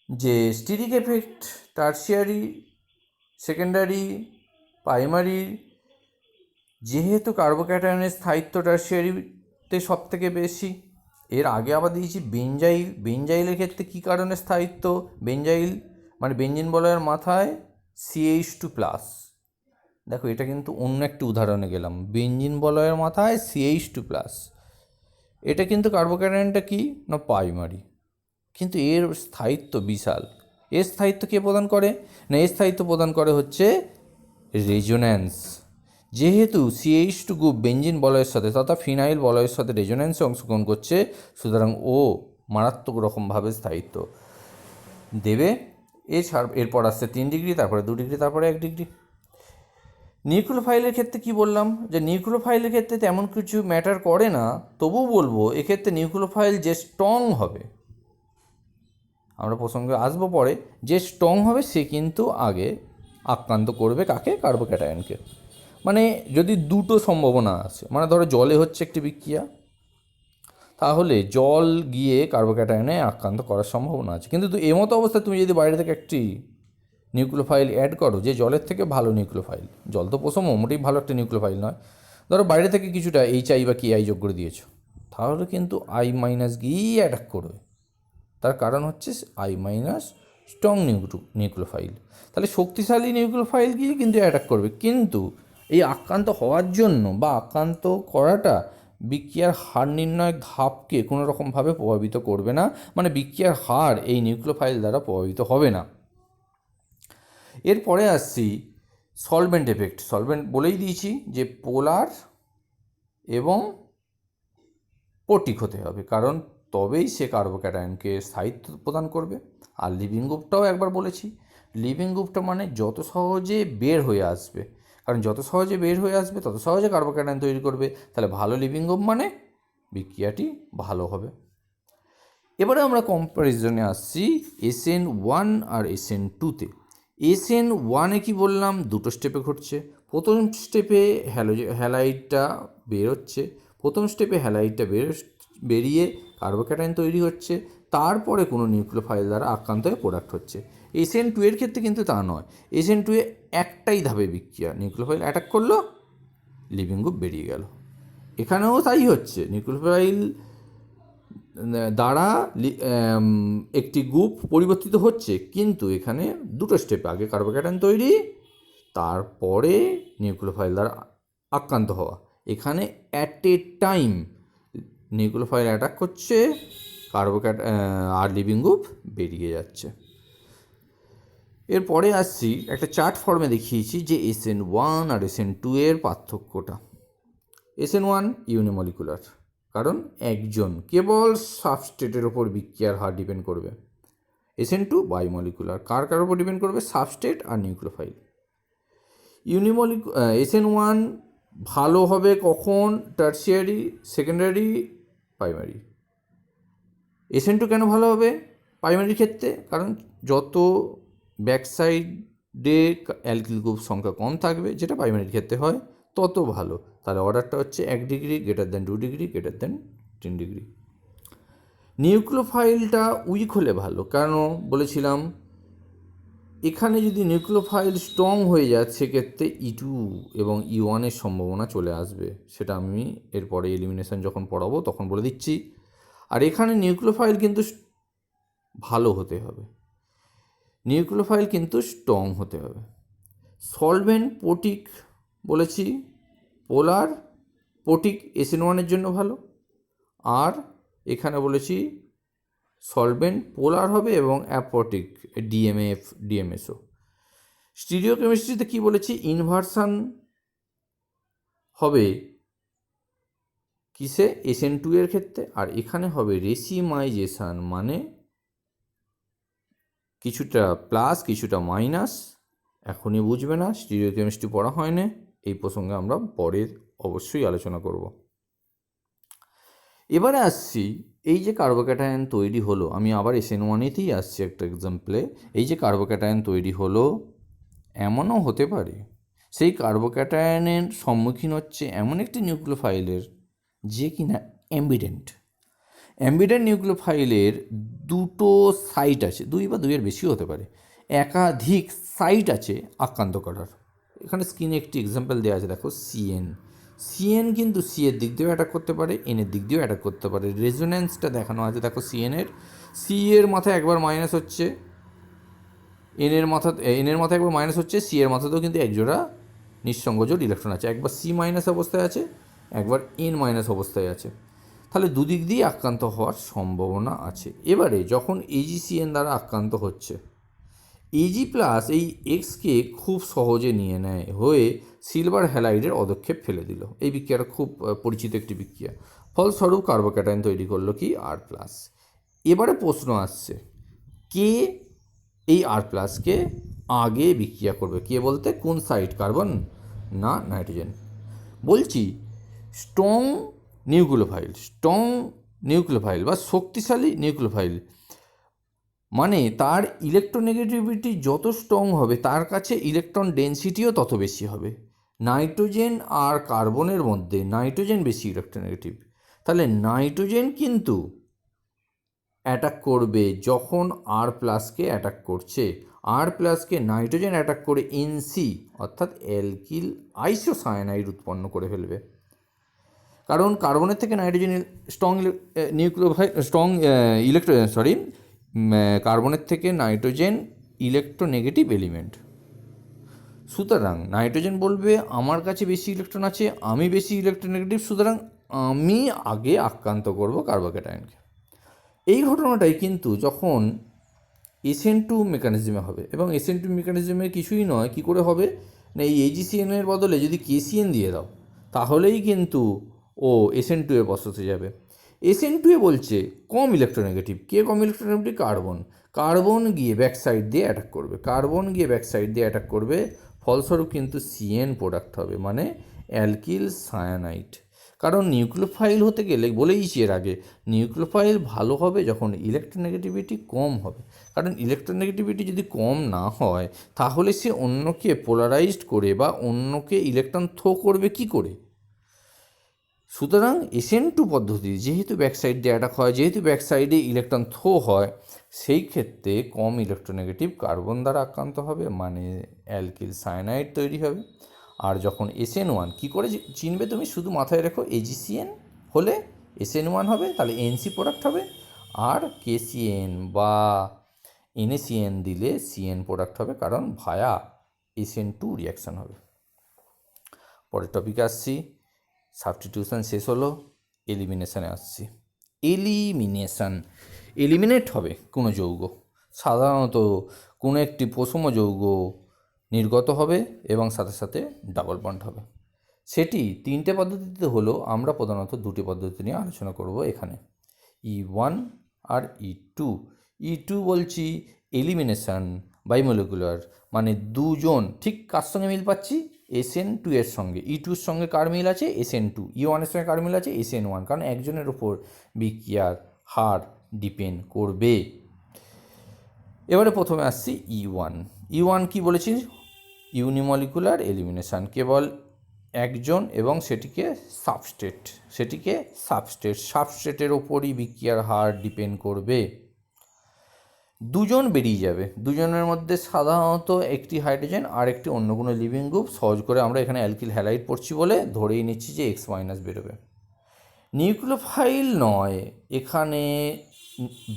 যে স্টিরিক এফেক্ট টারশিয়ারি, সেকেন্ডারি, প্রাইমারি, যেহেতু কার্বোক্যাটায়নের স্থায়িত্ব টারশিয়ারিতে সব থেকে বেশি। এর আগে আবার দিয়েছি বেঞ্জাইলের ক্ষেত্রে কী কারণে স্থায়িত্ব, বেঞ্জাইল মানে বেঞ্জিন বলয়ের মাথায় CH2+। দেখো এটা কিন্তু অন্য একটি উদাহরণে গেলাম, বেঞ্জিন বলয়ের মাথায় CH2+, এটা কিন্তু কার্বোক্যাটায়নটা কি না প্রাইমারি, কিন্তু এর স্থায়িত্ব বিশাল। এর স্থায়িত্ব কে প্রদান করে না, এর স্থায়িত্ব প্রদান করে হচ্ছে রেজোন্যান্স। যেহেতু CH2 গ্রুপ বেঞ্জিন বলয়ের সাথে তথা ফিনাইল বলয়ের সাথে রেজোন্যান্সে অংশগ্রহণ করছে, সুতরাং ও মারাত্মক রকমভাবে স্থায়িত্ব দেবে। এরপর আসছে 3 ডিগ্রি, তারপরে 2 ডিগ্রি, তারপরে 1 ডিগ্রি। নিউক্লিওফাইলের ক্ষেত্রে কি বললাম, যে নিউক্লিওফাইলের ক্ষেত্রে তেমন কিছু ম্যাটার করে না, তবুও বলবো এক্ষেত্রে নিউক্লিওফাইল যে স্ট্রং হবে, আমরা প্রসঙ্গে আসবো পরে, যে স্ট্রং হবে সে কিন্তু আগে আক্রান্ত করবে কাকে, কার্বোক্যাটায়নকে। মানে যদি দুটো সম্ভাবনা আছে, মানে ধরো জলে হচ্ছে একটি বিক্রিয়া, তাহলে জল গিয়ে কার্বোক্যাটায়নে আক্রান্ত করার সম্ভাবনা আছে। কিন্তু এমতো অবস্থায় তুমি যদি বাইরে থেকে একটি নিউক্লিওফাইল অ্যাড করো যে জলের থেকে ভালো নিউক্লিওফাইল, জল তো প্রথম মোটেই ভালো একটা নিউক্লিওফাইল নয়, ধরো বাইরে থেকে কিছুটা HI বা KI যোগ করে দিয়েছো, তাহলে কিন্তু I মাইনাস গিয়েই অ্যাটাক করবে। তার কারণ হচ্ছে I মাইনাস স্ট্রং নিউক্লিওফাইল, তাহলে শক্তিশালী নিউক্লিওফাইল গিয়ে কিন্তু অ্যাটাক করবে। কিন্তু এই আক্রান্ত হওয়ার জন্য বা আক্রান্ত করাটা বিক্রিয়ার হার নির্ণায়ক ধাপকে কোনো রকমভাবে প্রভাবিত করবে না, মানে বিক্রিয়ার হার এই নিউক্লিওফাইল দ্বারা প্রভাবিত হবে না। এরপরে আসছি সলভেন্ট এফেক্ট। সলভেন্ট বলেই দিয়েছি যে পোলার এবং পটিক হতে হবে, কারণ তবেই সে কার্বোক্যাটায়নকে স্থায়িত্ব প্রদান করবে। আর লিভিং গ্রুপটাও একবার বলেছি, লিভিং গ্রুপটা মানে যত সহজে বের হয়ে আসবে, কারণ যত সহজে বের হয়ে আসবে তত সহজে কার্বোক্যাটায়ন তৈরি করবে, তাহলে ভালো লিভিং গ্রুপ মানে বিক্রিয়াটি ভালো হবে। এবারে আমরা কম্প্যারিজনে আসছি SN1 আর SN2-তে। SN1-এ কি বললাম, দুটো স্টেপে ঘটছে। প্রথম স্টেপে হ্যালাইডটা বেরোচ্ছে, প্রথম স্টেপে হ্যালাইডটা বেরিয়ে কার্বোক্যাটায়ন তৈরি হচ্ছে, তারপরে কোনো নিউক্লিওফাইল দ্বারা আক্রান্ত হয়ে প্রোডাক্ট হচ্ছে। SN2-এর ক্ষেত্রে কিন্তু তা নয়। SN2-এ একটাই ধাপে বিক্রিয়া, নিউক্লিওফাইল অ্যাটাক করলো, লিভিং গ্রুপ বেরিয়ে গেল। এখানেও তাই হচ্ছে, নিউক্লিওফাইল দ্বারা একটি গ্রুপ পরিবর্তিত হচ্ছে, কিন্তু এখানে দুটো স্টেপ, আগে কার্বোক্যাটায়ন তৈরি, তারপরে নিউক্লিওফাইল দ্বারা আক্রান্ত হওয়া। এখানে at a time nucleophile attack করছে, আর লিভিং গ্রুপ বেরিয়ে যাচ্ছে। এরপরে আসছি, একটা চার্ট ফর্মে দেখিয়েছি যে SN1 আর SN2-এর পার্থক্যটা। SN1 ইউনিমলিকুলার, কারণ একজন কেবল সাবস্ট্রেটের ওপর বিক্রিয়ার হার ডিপেন্ড করবে। SN2 বায়োমলিকুলার, কার ওপর ডিপেন্ড করবে, সাবস্ট্রেট আর নিউক্লিওফাইল। SN1 ভালো হবে কখন, টার্সিয়ারি, সেকেন্ডারি, প্রাইমারি। SN2 কেন ভালো হবে প্রাইমারির ক্ষেত্রে, কারণ যত ব্যাকসাইডে অ্যালকিল গ্রুপ সংখ্যা কম থাকবে, যেটা প্রাইমারির ক্ষেত্রে হয়, তত ভালো। তাহলে অর্ডারটা হচ্ছে 1 degree greater than 2 degree greater than 3 degree. নিউক্লিওফাইলটা উইক হলে ভালো, কেন বলেছিলাম, এখানে যদি নিউক্লিওফাইল স্ট্রং হয়ে যায় সেক্ষেত্রে E2 এবং E1-এর সম্ভাবনা চলে আসবে, সেটা আমি এরপরে এলিমিনেশন যখন পড়াবো তখন বলে দিচ্ছি। আর এখানে নিউক্লিওফাইল কিন্তু ভালো হতে হবে, নিউক্লিওফাইল কিন্তু স্ট্রং হতে হবে। সলভেন্ট পটিক বলেছি, পোলার পটিক SN1-এর জন্য ভালো, আর এখানে বলেছি সলভেন্ট পোলার হবে এবং অ্যাপটিক DMF DMSO। স্টিরিওকেমিস্ট্রিতে কি বলেছি, ইনভার্সান হবে কিসে, SN2-এর ক্ষেত্রে, আর এখানে হবে রেসিমাইজেশন, মানে কিছুটা প্লাস কিছুটা মাইনাস। এখনই বুঝবে না, স্টিরিওকেমিস্ট্রি পড়া হয় না, এই প্রসঙ্গে আমরা পরে অবশ্যই আলোচনা করব। এবারে আসছি, এই যে কার্বোক্যাটায়ন তৈরি হলো, আমি আবার SN1-এতেই আসছি একটা এক্সাম্পলে। এই যে কার্বোক্যাটায়ন তৈরি হলো, এমনও হতে পারে সেই কার্বোক্যাটায়নের সম্মুখীন হচ্ছে এমন একটি নিউক্লিওফাইলের যে কিনা অ্যাম্বিডেন্ট নিউক্লিওফাইলের দুটো সাইট আছে, 2 বা 2-এর বেশিও হতে পারে, একাধিক সাইট আছে আক্রান্ত করার। এখানে স্ক্রিনে একটি এক্সাম্পল দেওয়া আছে, দেখো সিএন কিন্তু সি এর দিক দিয়েও অ্যাটাক করতে পারে, এন এর দিক দিয়েও অ্যাটাক করতে পারে। রেজোন্যান্সটা দেখানো আছে, দেখো সি এর মাথায় একবার মাইনাস হচ্ছে, এন এর মাথায় একবার মাইনাস হচ্ছে, সি এর মাথাতেও কিন্তু একজোড়া নিঃসংযোজক ইলেকট্রন আছে, একবার সি মাইনাস অবস্থায় আছে, একবার এন মাইনাস অবস্থায় আছে, তাহলে দুদিক দিয়ে আক্রান্ত হওয়ার সম্ভাবনা আছে। এবারে যখন AgCN দ্বারা আক্রান্ত হচ্ছে, Ag প্লাস এই এক্সকে খুব সহজে নিয়ে নেয়, হয়ে সিলভার হ্যালাইডের অদক্ষেপ ফেলে দিল। এই বিক্রিয়াটা খুব পরিচিত একটি বিক্রিয়া, ফলস্বরূপ কার্বোক্যাটায়ন তৈরি করলো কি R প্লাস। এবারে প্রশ্ন আসছে, কে এই আর প্লাসকে আগে বিক্রিয়া করবে? কে বলতে কোন সাইড, কার্বন না নাইট্রোজেন? বলছি স্ট্রং নিউক্লিওফাইল বা শক্তিশালী নিউক্লিওফাইল, মানে তার ইলেকট্রোনেগেটিভিটি যত স্ট্রং হবে তার কাছে ইলেকট্রন ডেনসিটিও তত বেশি হবে। নাইট্রোজেন আর কার্বনের মধ্যে নাইট্রোজেন বেশি ইলেকট্রোনেগেটিভ, তাহলে নাইট্রোজেন কিন্তু অ্যাটাক করবে যখন আর প্লাসকে অ্যাটাক করছে। আর প্লাসকে নাইট্রোজেন অ্যাটাক করে এনসি অর্থাৎ অ্যালকিল আইসোসায়ানাইড উৎপন্ন করে ফেলবে। কারণ কার্বনের থেকে নাইট্রোজেন কার্বনের থেকে নাইট্রোজেন ইলেকট্রোনেগেটিভ এলিমেন্ট। সুতরাং নাইট্রোজেন বলবে আমার কাছে বেশি ইলেকট্রন আছে, আমি বেশি ইলেকট্রোনেগেটিভ, সুতরাং আমি আগে আক্রান্ত করব কার্বোক্যাটায়নকে। এই ঘটনাটাই কিন্তু যখন SN2 মেকানিজমে হবে, এবং SN2 মেকানিজমে কিছুই নয়, কি করে হবে না, এই AgCN এর বদলে যদি KCN দিয়ে দাও তাহলেই কিন্তু ও SN2 এ বসাতে যাবে। SN2 এ বলছে কম ইলেকট্রোনেগেটিভ, কে কম ইলেকট্রোনেগেটিভ? কার্বন গিয়ে ব্যাক সাইড দিয়ে অ্যাটাক করবে, ফলস্বরূপ কিন্তু CN প্রোডাক্ট হবে, মানে অ্যালকিল সায়ানাইড। কারণ নিউক্লিওফাইল হতে গেলে বলেইছি এর আগে, নিউক্লিওফাইল ভালো হবে যখন ইলেকট্রোনেগেটিভিটি কম হবে। কারণ ইলেকট্রোনেগেটিভিটি যদি কম না হয় তাহলে সে অন্যকে পোলারাইজড করে বা অন্যকে ইলেকট্রন থ্রো করবে কি করে? সুতরাং SN2 পদ্ধতি যেহেতু ব্যাকসাইড দিয়ে অ্যাটাক হয়, যেহেতু ব্যাকসাইডে ইলেকট্রন থ্রো হয়, সেই ক্ষেত্রে কম ইলেকট্রোনেগেটিভ কার্বন দ্বারা আক্রান্ত হবে, মানে অ্যালকিল সায়ানাইড তৈরি হবে। আর যখন SN1 কী করে চিনবে তুমি? শুধু মাথায় রেখো, AgCN হলে SN1 হবে, তাহলে NC প্রোডাক্ট হবে, আর KCN বা NaCN দিলে CN প্রোডাক্ট হবে, কারণ ভায়া SN2 রিয়াকশান হবে। পরের টপিকে আসছি, সাবস্টিটিউশন শেষ হলো, এলিমিনেশানে আসছি। এলিমিনেট হবে কোনো যৌগ, সাধারণত কোনো একটি প্রথম যৌগ নির্গত হবে এবং সাথে সাথে ডাবল বন্ড হবে। সেটি তিনটে পদ্ধতিতে হলো, আমরা প্রধানত দুটি পদ্ধতি নিয়ে আলোচনা করব এখানে, E1 আর E2 বলছি এলিমিনেশান বাইমোলিকুলার, মানে দুজন, ঠিক কার সঙ্গে মিল পাচ্ছি? SN2 এর সঙ্গে। E2 এর সঙ্গে কার মিল আছে? SN2। E1 এর সঙ্গে কার মিল আছে? SN1, কারণ একজনের ওপর বিক্রিয়ার হার ডিপেন্ড করবে। এবারে প্রথমে আসছি E1 কি বলেছি? ইউনিমলিকুলার এলিমিনেশান, কেবল একজন এবং সেটিকে সাবস্ট্রেটের ওপরই বিক্রিয়ার হার ডিপেন্ড করবে। দুজন বেরিয়ে যাবে, দুজনের মধ্যে সাধারণত একটি হাইড্রোজেন আর একটি অন্য কোনো লিভিং গ্রুপ, সহজ করে আমরা এখানে অ্যালকিল হ্যালাইড পড়ছি বলে ধরেই নিচ্ছি যে X- বেরোবে। নিউক্লিওফাইল নয়, এখানে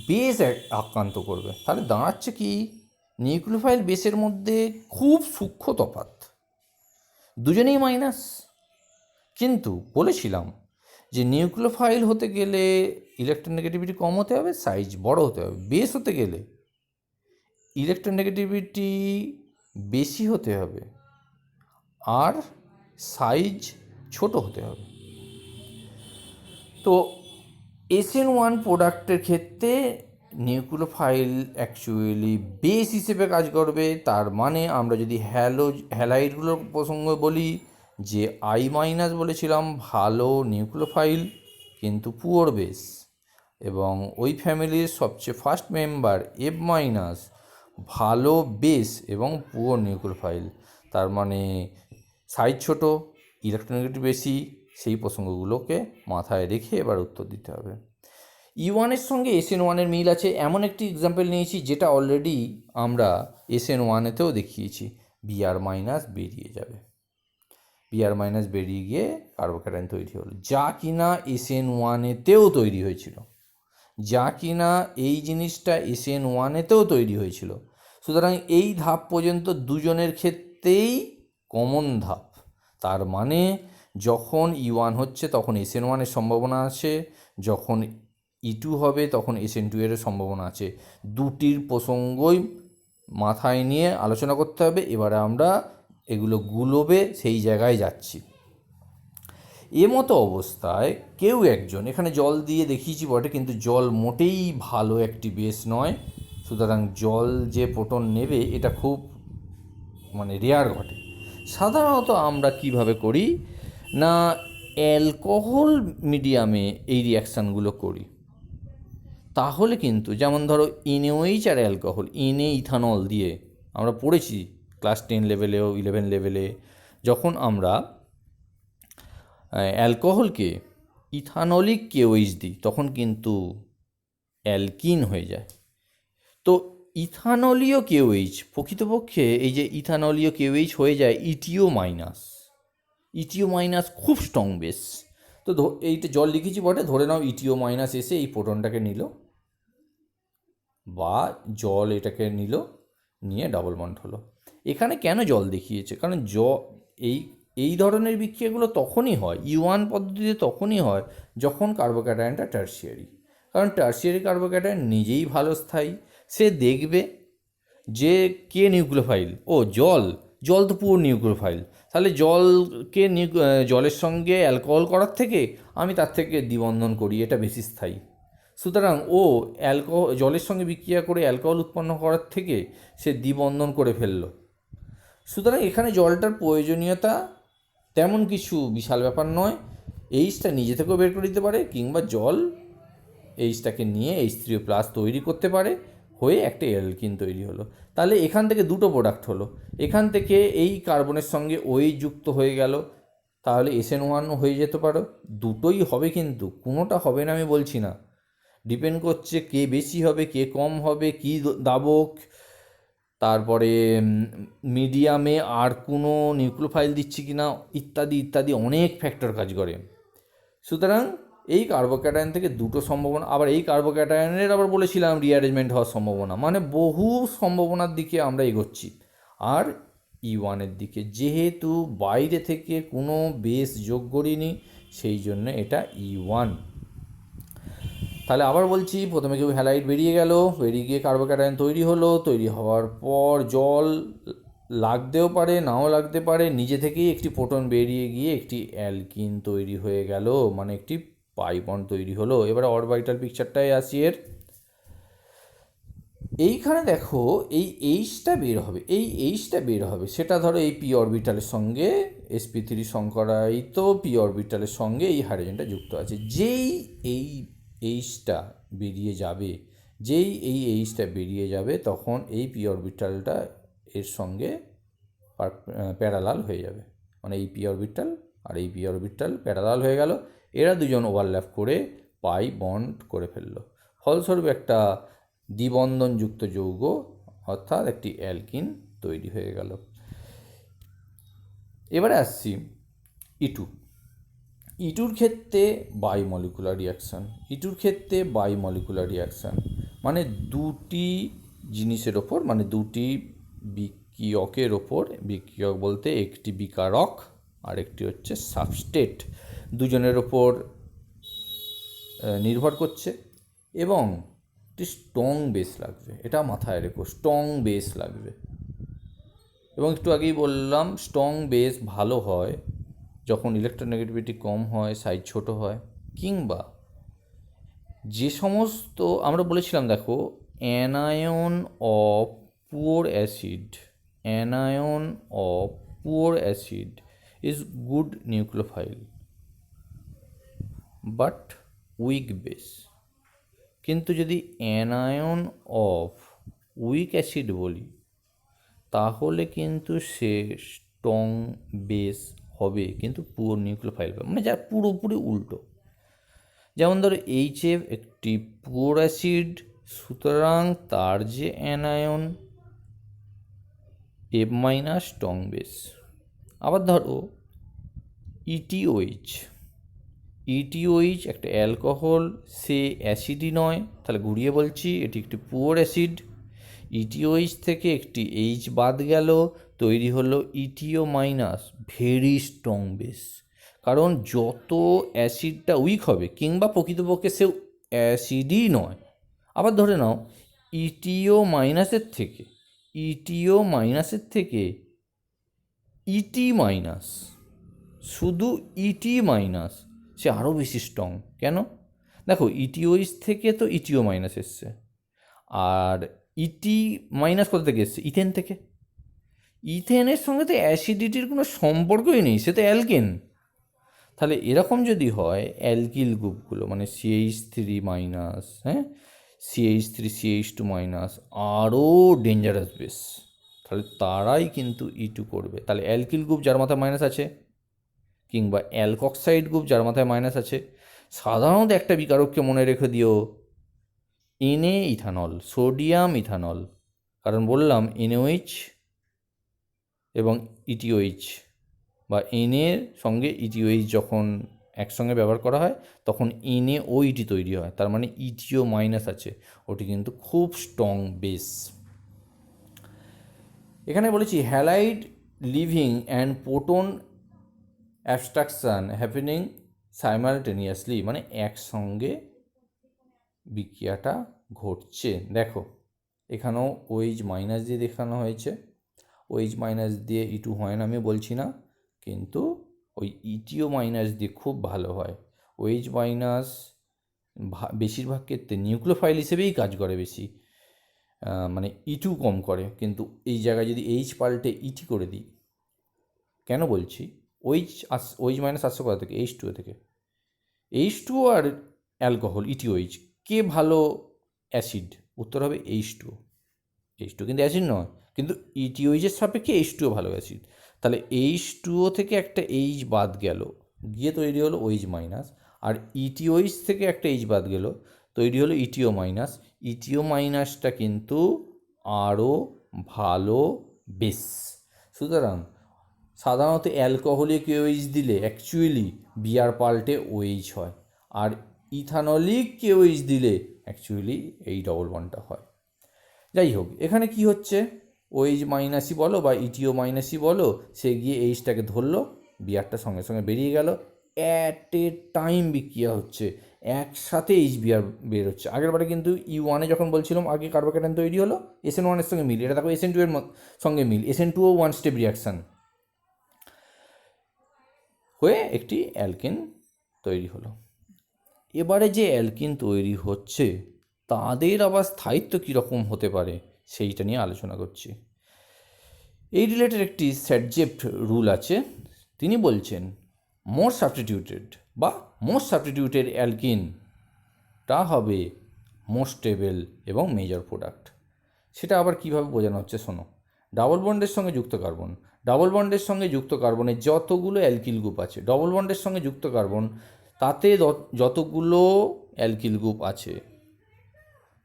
বেস আক্রান্ত করবে, তাহলে দাঁড়াচ্ছে কি? নিউক্লিওফাইল বেসের মধ্যে খুব সূক্ষ্ম তফাৎ, দুজনেই মাইনাস। কিন্তু বলেছিলাম যে নিউক্লিওফাইল হতে গেলে ইলেকট্রোনেগেটিভিটি কম হতে হবে, সাইজ বড় হতে হবে। বেস হতে গেলে ইলেকট্রোনেগেটিভিটি বেশি হতে হবে আর সাইজ ছোট হতে হবে। তো SN1 প্রোডাক্টের ক্ষেত্রে নিউক্লিওফাইল অ্যাকচুয়ালি বেস হিসেবে কাজ করবে। তার মানে আমরা যদি হ্যালাইডগুলোর প্রসঙ্গে বলি, যে I- বলেছিলাম ভালো নিউক্লিওফাইল কিন্তু পুওর বেস, এবং ওই ফ্যামিলির সবচেয়ে ফার্স্ট মেম্বার F- ভালো বেস এবং পুওর নিউক্লিওফাইল, তার মানে সাইজ ছোট, ইলেকট্রোনেগেটিভ বেশি, সেই প্রসঙ্গগুলোকে মাথায় রেখে এবার উত্তর দিতে হবে। E1 এর সঙ্গে SN1 এর মিল আছে, এমন একটি এক্সাম্পল নিয়েছি যেটা অলরেডি আমরা SN1 এতেও দেখিয়েছি। Br- বেরিয়ে যাবে, Br- বেরিয়ে গিয়ে কার্বোক্যাটায়ন তৈরি হলো, যা কিনা SN1 এতেও তৈরি হয়েছিল, এই জিনিসটা SN1 এতেও তৈরি হয়েছিল। সুতরাং এই ধাপ পর্যন্ত দুজনের ক্ষেত্রেই কমন ধাপ, তার মানে যখন E1 হচ্ছে তখন SN1 এর সম্ভাবনা আছে, যখন E2 হবে তখন SN2 এর সম্ভাবনা আছে। দুটির প্রসঙ্গই মাথায় নিয়ে আলোচনা করতে হবে। এবারে আমরা এগুলো গুলোবে সেই জায়গায় যাচ্ছি। এমতো অবস্থায় কেউ একজন, এখানে জল দিয়ে দেখিয়েছি বটে, কিন্তু জল মোটেই ভালো একটি বেস নয়, সুতরাং জল যে প্রোটন নেবে এটা খুব রেয়ার ঘটে। সাধারণত আমরা কিভাবে করি না, অ্যালকোহল মিডিয়ামে এই রিয়াকশানগুলো করি। তাহলে কিন্তু যেমন ধরো NaOH আর অ্যালকোহল, ইথানল দিয়ে আমরা পড়েছি ক্লাস 10 লেভেলেও 11 লেভেলে, যখন আমরা অ্যালকোহলকে ইথানলিক KOH দিই তখন কিন্তু অ্যালকিন হয়ে যায়। তো ইথানলীয় KOH প্রকৃতপক্ষে এই যে ইথানলীয় KOH হয়ে যায় ইটিও মাইনাস খুব স্ট্রং বেস। তো এইটা জল লিখেছি বটে, ধরে নাও ইটিও মাইনাস এসে এই প্রোটনটাকে নিল, বা জল এটাকে নিল, নিয়ে ডাবল বন্ড হলো। এখানে কেন জল দেখিয়েছে, কারণ এই এই ধরনের বিক্রিয়াগুলো তখনই হয়, E1 পদ্ধতিতে তখনই হয় যখন কার্বোক্যাটায়নটা টার্সিয়ারি। কারণ টার্সিয়ারি কার্বোক্যাটায়ন নিজেই ভালো স্থায়ী, সে দেখবে যে কে নিউক্লিওফাইল, জল তো পুরো নিউক্লিওফাইল, তাহলে জলের সঙ্গে অ্যালকোহল করার থেকে আমি তার থেকে দ্বিবন্ধন করি, এটা বেশি স্থায়ী। সুতরাং জলের সঙ্গে বিক্রিয়া করে অ্যালকোহল উৎপন্ন করার থেকে সে দ্বিবন্ধন করে ফেললো। সুতরাং এখানে জলটার প্রয়োজনীয়তা তেমন কিছু বিশাল ব্যাপার নয়, এইচটা নিজে থেকেও বের করে দিতে পারে, কিংবা জল এইচটাকে নিয়ে H3+ তৈরি করতে পারে, হয়ে একটা অ্যালকিন তৈরি হলো। তাহলে এখান থেকে দুটো প্রোডাক্ট হলো, এখান থেকে এই কার্বনের সঙ্গে OH যুক্ত হয়ে গেল, তাহলে SN1 হয়ে যেতে পারো। দুটোই হবে, কিন্তু কোনোটা হবে না আমি বলছি না, ডিপেন্ড করছে কে বেশি হবে কে কম হবে, কী দাবক, তারপরে মিডিয়ামে আর কোনো নিউক্লিওফাইল দিচ্ছি কি না, ইত্যাদি ইত্যাদি অনেক ফ্যাক্টর কাজ করে। সুতরাং এই কার্বোক্যাটায়ন থেকে দুটো সম্ভাবনা, আবার এই কার্বোক্যাটায়নের আবার বলেছিলাম রিঅ্যারেঞ্জমেন্ট হওয়ার সম্ভাবনা, বহু সম্ভাবনার দিকে আমরা এগোচ্ছি। আর E1 দিকে, যেহেতু বাইরে থেকে কোনো বেস যোগ করিনি, সেই জন্য এটা E1। তাহলে আবার বলছি, প্রথমে কেউ হ্যালাইড বেরিয়ে গিয়ে কার্বোক্যাটায়ন তৈরি হলো, তৈরি হওয়ার পর জল লাগতেও পারে নাও লাগতে পারে, নিজে থেকেই একটি প্রোটন বেরিয়ে গিয়ে একটি অ্যালকিন তৈরি হয়ে গেল, একটি পাই বন্ড তৈরি হলো। এবারে অরবিটাল পিকচারটায় আসি এর। এইখানে দেখো এই এইচটা বের হবে, সেটা ধরো এই পি অরবিটালের সঙ্গে sp3 সংকরায়িত পি অরবিটালের সঙ্গে এই হাইড্রোজেনটা যুক্ত আছে। যেই এই এইচটা বেরিয়ে যাবে তখন এই পি অরবিটালটা এর সঙ্গে প্যারালাল হয়ে যাবে, এই পি অরবিটাল আর এই পি অরবিটাল প্যারালাল হয়ে গেল, এরা দুজন ওভারল্যাপ করে পাই বন্ড করে ফেললো, ফলস্বরূপ একটা দ্বিবন্ধনযুক্ত যৌগ অর্থাৎ একটি অ্যালকিন তৈরি হয়ে গেল। এবারে আসছি ইটুর ক্ষেত্রে বায়োমলিকুলার রিয়াকশান, দুটি জিনিসের ওপর, দুটি বিক্রিয়কের ওপর, বিক্রিয়ক বলতে একটি বিকারক আর একটি হচ্ছে সাবস্ট্রেট, দুজনের ওপর নির্ভর করছে, এবং একটি স্ট্রং বেস লাগবে, এটা মাথায় রেখো, স্ট্রং বেস লাগবে। এবং একটু আগেই বললাম স্ট্রং বেস ভালো হয় যখন ইলেকট্রোনেগেটিভিটি কম হয়, সাইজ ছোট হয়, কিংবা যে সমস্ত আমরা বলেছিলাম, দেখো anion of poor acid is good nucleophile but week base. কিন্তু যদি অ্যানায়ন অফ উইক অ্যাসিড বলি, তাহলে কিন্তু সে স্ট্রং বেস হবে কিন্তু পুওর নিউক্লিওফাইল পাবে, যা পুরোপুরি উল্টো। যেমন ধরো HF একটি পুওর অ্যাসিড, সুতরাং তার যে অ্যানায়ন F- স্ট্রং বেস। আবার ধরো ETOH একটা অ্যালকোহল, সে অ্যাসিডই নয়, তাহলে ঘুরিয়ে বলছি এটি একটি পুওর অ্যাসিড, ETOH থেকে একটি H বাদ গেল, তৈরি হলো ETO-, ভেরি স্ট্রং বেস। কারণ যত অ্যাসিডটা উইক হবে, কিংবা প্রকৃতপক্ষে সে অ্যাসিডই নয়, আবার ধরে নাও ETO- থেকে ET- শুধু ইটি মাইনাস সে আরও বেশি স্ট্রং। কেন? দেখো ইটিওইচ থেকে তো ইটিও মাইনাস এসছে, আর ইটি মাইনাস কোথা থেকে এসছে? ইথেন থেকে। ইথেনের সঙ্গে তো অ্যাসিডিটির কোনো সম্পর্কই নেই, সে তো অ্যালকেন। তাহলে এরকম যদি হয় অ্যালকিল গ্রুপগুলো মানে CH3 মাইনাস, হ্যাঁ, CH3 CH2 মাইনাস আরও ডেঞ্জারাস বেস, তাহলে তারাই কিন্তু E2 করবে। তাহলে অ্যালকিল গ্রুপ যার মাথায় মাইনাস আছে কিংবা অ্যালকক্সাইড গ্রুপ যার মাথায় মাইনাস আছে, সাধারণত একটা বিকারককে মনে রেখে দিও, Na ইথানল, সোডিয়াম ইথানল। কারণ বললাম NaOH এবং ETOH বা এর সঙ্গে ETOH যখন একসঙ্গে ব্যবহার করা হয় তখন NaOET তৈরি হয়, তার মানে ইটিও মাইনাস আছে, ওটি কিন্তু খুব স্ট্রং বেস। এখানে বলেছি halide leaving and proton abstraction happening simultaneously, মানে একসঙ্গে বিক্রিয়াটা ঘটছে। দেখো এখানেও OH মাইনাস দিয়ে দেখানো হয়েছে, OH মাইনাস দিয়ে E2 হয় না আমি বলছি না, কিন্তু ওই ইটিও মাইনাস দিয়ে খুব ভালো হয়। OH মাইনাস বেশিরভাগ ক্ষেত্রে নিউক্লিওফাইল হিসেবেই কাজ করে বেশি, মানে E2 কম করে, কিন্তু এই জায়গায় যদি H পাল্টে ইটি করে দিই, কেন বলছি OH মাইনাস আসছে কোথা থেকে? H2O থেকে। H2O আর অ্যালকোহল ETOH কে ভালো অ্যাসিড? উত্তর হবে H2O। H2 কিন্তু অ্যাসিড নয়, কিন্তু ETOH-এর সাপেক্ষে H2O ভালো অ্যাসিড। তাহলে H2O থেকে একটা H বাদ গেল, গিয়ে তৈরি হলো OH মাইনাস, আর ETOH থেকে একটা H বাদ গেল, তৈরি হলো ETO মাইনাস। ETO মাইনাসটা কিন্তু আরও ভালো বেস। সুতরাং সাধারণত অ্যালকোহলিক OH দিলে অ্যাকচুয়ালি বিয়ার পাল্টে OH হয়, আর ইথানলিক OH দিলে অ্যাকচুয়ালি এই ডবল বন্ডটা হয়। যাই হোক, এখানে কি হচ্ছে, OH মাইনাসই বলো বা ইটিও মাইনাসই বলো, সে গিয়ে এইচটাকে ধরলো, বিয়ারটা সঙ্গে সঙ্গে বেরিয়ে গেল, অ্যাট এ টাইম বিক্রিয়া হচ্ছে, একসাথে এইচ বিয়ার বের হচ্ছে। আগের বারে কিন্তু E1-এ যখন বলছিলাম আগে কার্বোক্যাটায়ন তৈরি হলো, SN1-এর সঙ্গে মিল, এটা দেখো SN2-এর সঙ্গে মিল, SN2-ও ওয়ান স্টেপ রিয়াকশান হয়ে একটি অ্যালকেন তৈরি হলো। এবারে যে অ্যালকিন তৈরি হচ্ছে তাদের আবার স্থায়িত্ব কীরকম হতে পারে সেইটা নিয়ে আলোচনা করছি। এই রিলেটেড একটি স্যাটজেপ্ট রুল আছে, তিনি বলছেন মোস্ট সাবস্টিটিউটেড বা মোস্ট সাবস্টিটিউটেড অ্যালকিনটা হবে মোস্ট স্টেবল এবং মেজর প্রোডাক্ট। সেটা আবার কীভাবে বোঝানো হচ্ছে শোনো। ডাবল বন্ডের সঙ্গে যুক্ত কার্বন, ডাবল বন্ডের সঙ্গে যুক্ত কার্বনের যতগুলো অ্যালকিল গ্রুপ আছে, ডবল বন্ডের সঙ্গে যুক্ত কার্বন তাতে যতগুলো অ্যালকিল গ্রুপ আছে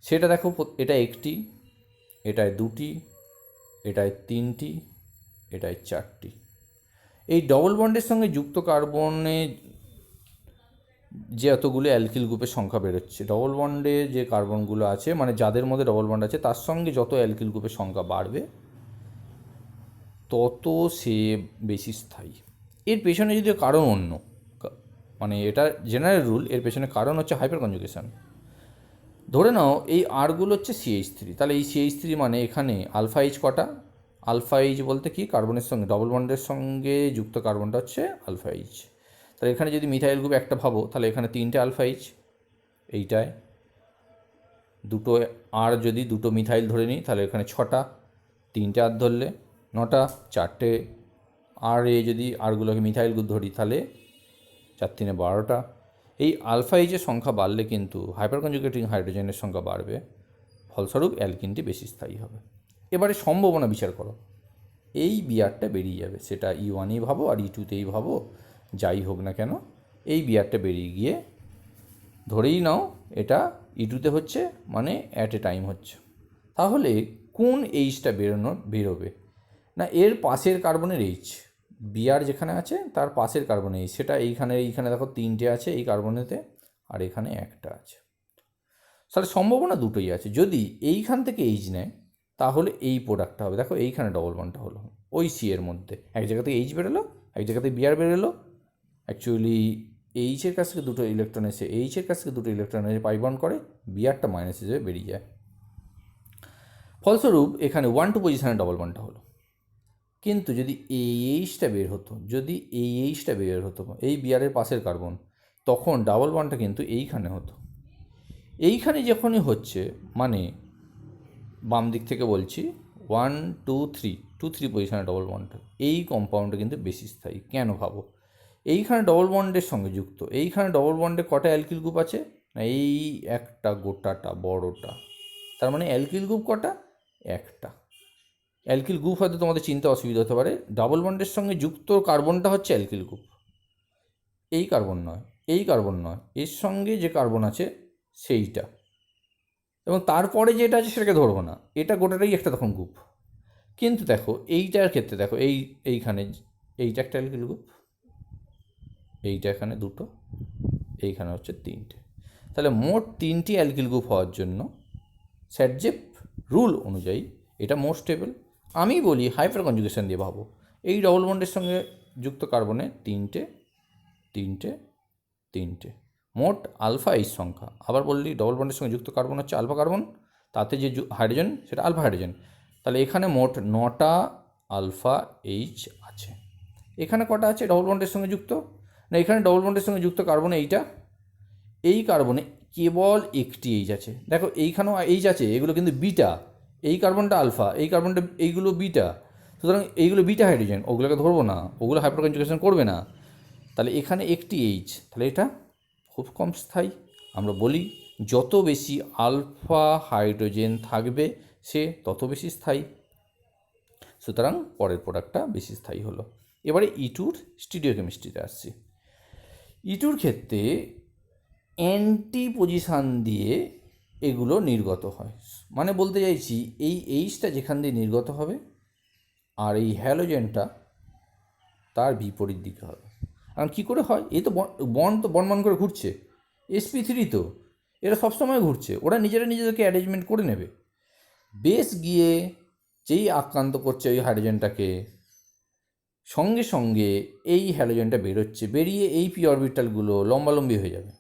সেটা দেখো, এটা একটি, এটায় দুটি, এটায় তিনটি, এটায় চারটি। এই ডবল বন্ডের সঙ্গে যুক্ত কার্বনে যে এতগুলো অ্যালকিল গ্রুপের সংখ্যা বেরোচ্ছে, ডবল বন্ডে যে কার্বনগুলো আছে মানে যাদের মধ্যে ডবল বন্ড আছে তার সঙ্গে যত অ্যালকিল গ্রুপের সংখ্যা বাড়বে তত সে বেশি স্থায়ী। এর পেছনে যদি কারণ অন্য, মানে এটা জেনারেল রুল, এর পেছনে কারণ হচ্ছে হাইপার কনজুগেশন। ধরে নাও এই আরগুলো হচ্ছে CH3, তাহলে এই CH3 মানে এখানে আলফা এইচ কটা? আলফা এইচ বলতে কি, কার্বনের সঙ্গে ডবল বন্ডের সঙ্গে যুক্ত কার্বনটা হচ্ছে আলফা এইচ। তাহলে এখানে যদি মিথাইল গ্রুপ একটা ভাবো, তাহলে এখানে তিনটে আলফা এইচ, এইটায় দুটো আর, যদি দুটো মিথাইল ধরে নিই তাহলে এখানে ছটা, তিনটে আর ধরলে নটা, চারটে আর এ যদি আরগুলোকে মিথাইল গ্রুপ ধরি তাহলে 4 3 12টা। এই আলফা এইচের সংখ্যা বাড়লে কিন্তু হাইপার কনজুগেটিং হাইড্রোজেনের সংখ্যা বাড়বে, ফলস্বরূপ অ্যালকিনটি বেশি স্থায়ী হবে। এবারে সম্ভাবনা বিচার করো, এই বিয়ারটা বেরিয়ে যাবে, সেটা E1-এই ভাবো আর E2-তেই ভাবো, যাই হোক না কেন এই বিয়ারটা বেরিয়ে গিয়ে ধরেই নাও এটা E2-তে হচ্ছে, মানে অ্যাট এ টাইম হচ্ছে। তাহলে কোন এইচটা বেরোবে না, এর পাশের কার্বনের এইচ, বিয়ার যেখানে আছে তার পাশের কার্বনে এইচ, সেটা এইখানে দেখো তিনটে আছে এই কার্বনেতে, আর এখানে একটা আছে। তাহলে সম্ভাবনা দুটোই আছে, যদি এইখান থেকে এইচ নেয় তাহলে এই প্রোডাক্টটা হবে। দেখো এইখানে ডবল বন্ডটা হলো ওই সি এর মধ্যে, এক জায়গা থেকে এইচ বেরোলো, এক জায়গা থেকে বিয়ার বেরোলো, অ্যাকচুয়ালি এইচের কাছ থেকে দুটো ইলেকট্রন এসে এইচের কাছ থেকে দুটো ইলেকট্রন এসে পাই বন্ড করে, বিয়ারটা মাইনাস হিসেবে বেরিয়ে যায়। ফলস্বরূপ এখানে 1 2 পজিশানে ডবল বন্ডটা হলো। কিন্তু যদি এই এইচটা বের হতো, যদি এই এইচটা বের হতো, এই বিয়ারের পাশের কার্বন, তখন ডাবল বন্ডটা কিন্তু এইখানে হতো। এইখানে যখনই হচ্ছে, মানে বাম দিক থেকে বলছি 1 2 3 2 3 পজিশনে ডবল বন্ডটা, এই কম্পাউন্ডটা কিন্তু বেশি স্থায়ী। কেন ভাবো? এইখানে ডবল বন্ডের সঙ্গে যুক্ত, এইখানে ডবল বন্ডে কটা অ্যালকিল গ্রুপ আছে না, এই একটা গোটাটা বড়টা, তার মানে অ্যালকিল গ্রুপ কটা? একটা। অ্যালকিল গ্রুপ হয়তো তোমাদের চিন্তা অসুবিধা হতে পারে, ডাবল বন্ডের সঙ্গে যুক্ত কার্বনটা হচ্ছে অ্যালকিল গ্রুপ, এই কার্বন নয়, এই কার্বন নয়, এর সঙ্গে যে কার্বন আছে সেইটা, এবং তারপরে যেটা আছে সেটাকে ধরবো না, এটা গোটাটাই একটা তখন গ্রুপ। কিন্তু দেখো এইটার ক্ষেত্রে দেখো, এইখানে এইটা একটা অ্যালকিল গ্রুপ, এইটা এখানে দুটো, এইখানে হচ্ছে তিনটে, তাহলে মোট তিনটি অ্যালকিল গ্রুপ হওয়ার জন্য স্যাটজেপ রুল অনুযায়ী এটা মোর স্টেবল। আমি বলি হাইপার কনজুগেশন দিয়ে ভাবো, এই ডবল বন্ডের সঙ্গে যুক্ত কার্বনে তিনটে তিনটে তিনটে, মোট আলফা এইচ সংখ্যা। আবার বললি ডবল বন্ডের সঙ্গে যুক্ত কার্বন হচ্ছে আলফা কার্বন, তাতে যে হাইড্রোজেন সেটা আলফা হাইড্রোজেন, তাহলে এখানে মোট 9টা আলফা এইচ আছে। এখানে কটা আছে ডবল বন্ডের সঙ্গে যুক্ত না, এখানে ডবল বন্ডের সঙ্গে যুক্ত কার্বনে এইটা, এই কার্বনে কেবল একটি এইচ আছে। দেখো এইখানেও এইচ আছে, এগুলো কিন্তু বিটা, এই কার্বনটা আলফা, এই কার্বনটা, এইগুলো বিটা, সুতরাং এইগুলো বিটা হাইড্রোজেন, ওগুলোকে ধরবো না, ওগুলো হাইপার কনজুগেশন করবে না। তাহলে এখানে একটি এইচ, তাহলে এটা খুব কম স্থায়ী। আমরা বলি যত বেশি আলফা হাইড্রোজেন থাকবে সে তত বেশি স্থায়ী, সুতরাং পরের প্রোডাক্টটা বেশি স্থায়ী হলো। এবারে ইটুর স্টিরিওকেমিস্ট্রিতে আসছি। ইটুর ক্ষেত্রে অ্যান্টি পজিশান দিয়ে এগুলো নির্গত হয়, মানে বলতে চাইছি এই এইচটা যেখান দিয়ে নির্গত হবে আর এই হ্যালোজেনটা তার বিপরীত দিকে হবে। কারণ কী করে হয়, এই তো বন্ড তো বন করে ঘুরছে, sp3 তো এরা সবসময় ঘুরছে, ওরা নিজেদেরকে অ্যারেঞ্জমেন্ট করে নেবে। বেশ গিয়ে যেই আক্রান্ত করছে ওই হাইড্রোজেনটাকে, সঙ্গে সঙ্গে এই হ্যালোজেনটা বেরোচ্ছে, বেরিয়ে এই পি অরবিটালগুলো লম্বালম্বি হয়ে যাবে,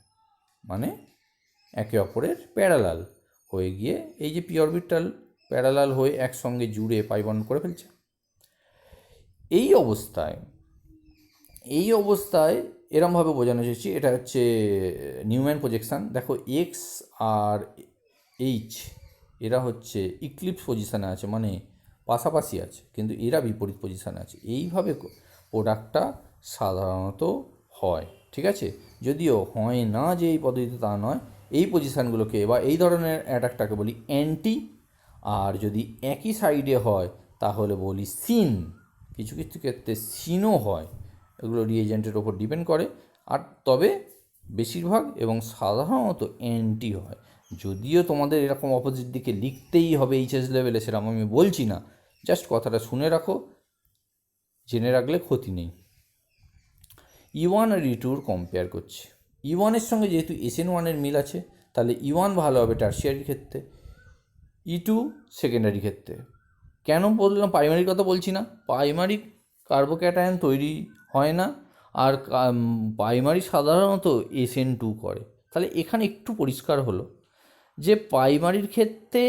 মানে একে অপরের প্যারালাল হয়ে গিয়ে এই যে পি অরবিটাল প্যারালাল হয়ে একসঙ্গে জুড়ে পাই বন্ড করে ফেলছে। এই অবস্থায় এরমভাবে বোঝানো যাচ্ছে, এটা হচ্ছে নিউম্যান প্রজেকশান। দেখো এক্স আর এইচ এরা হচ্ছে ইক্লিপস পজিশানে আছে, মানে পাশাপাশি আছে, কিন্তু এরা বিপরীত পজিশানে আছে। এইভাবে প্রোডাক্টটা সাধারণত হয়, ঠিক আছে? যদিও হয় না যে এই পদ্ধতিতে তা নয়, এই পজিশানগুলোকে বা এই ধরনের অ্যাটাকটাকে বলি অ্যান্টি, আর যদি একই সাইডে হয় তাহলে বলি সিন। কিছু কিছু ক্ষেত্রে সিনও হয়, এগুলো রিএজেন্টের ওপর ডিপেন্ড করে, আর তবে বেশিরভাগ এবং সাধারণত অ্যান্টি হয়। যদিও তোমাদের এরকম অপোজিট দিকে লিখতেই হবে এইচএস লেভেলে, সেরকম আমি বলছি না, জাস্ট কথাটা শুনে রাখো, জেনে রাখলে ক্ষতি নেই। E1 আর E2 কম্পেয়ার করছি। E1-এর সঙ্গে যেহেতু SN1-এর মিল আছে, তাহলে E1 ভালো হবে টারশিয়ারির ক্ষেত্রে, E2 সেকেন্ডারি ক্ষেত্রে। কেন বললাম প্রাইমারির কথা বলছি না? প্রাইমারি কার্বোক্যাটায়ন তৈরি হয় না, আর প্রাইমারি সাধারণত SN2 করে। তাহলে এখানে একটু পরিষ্কার হলো যে প্রাইমারির ক্ষেত্রে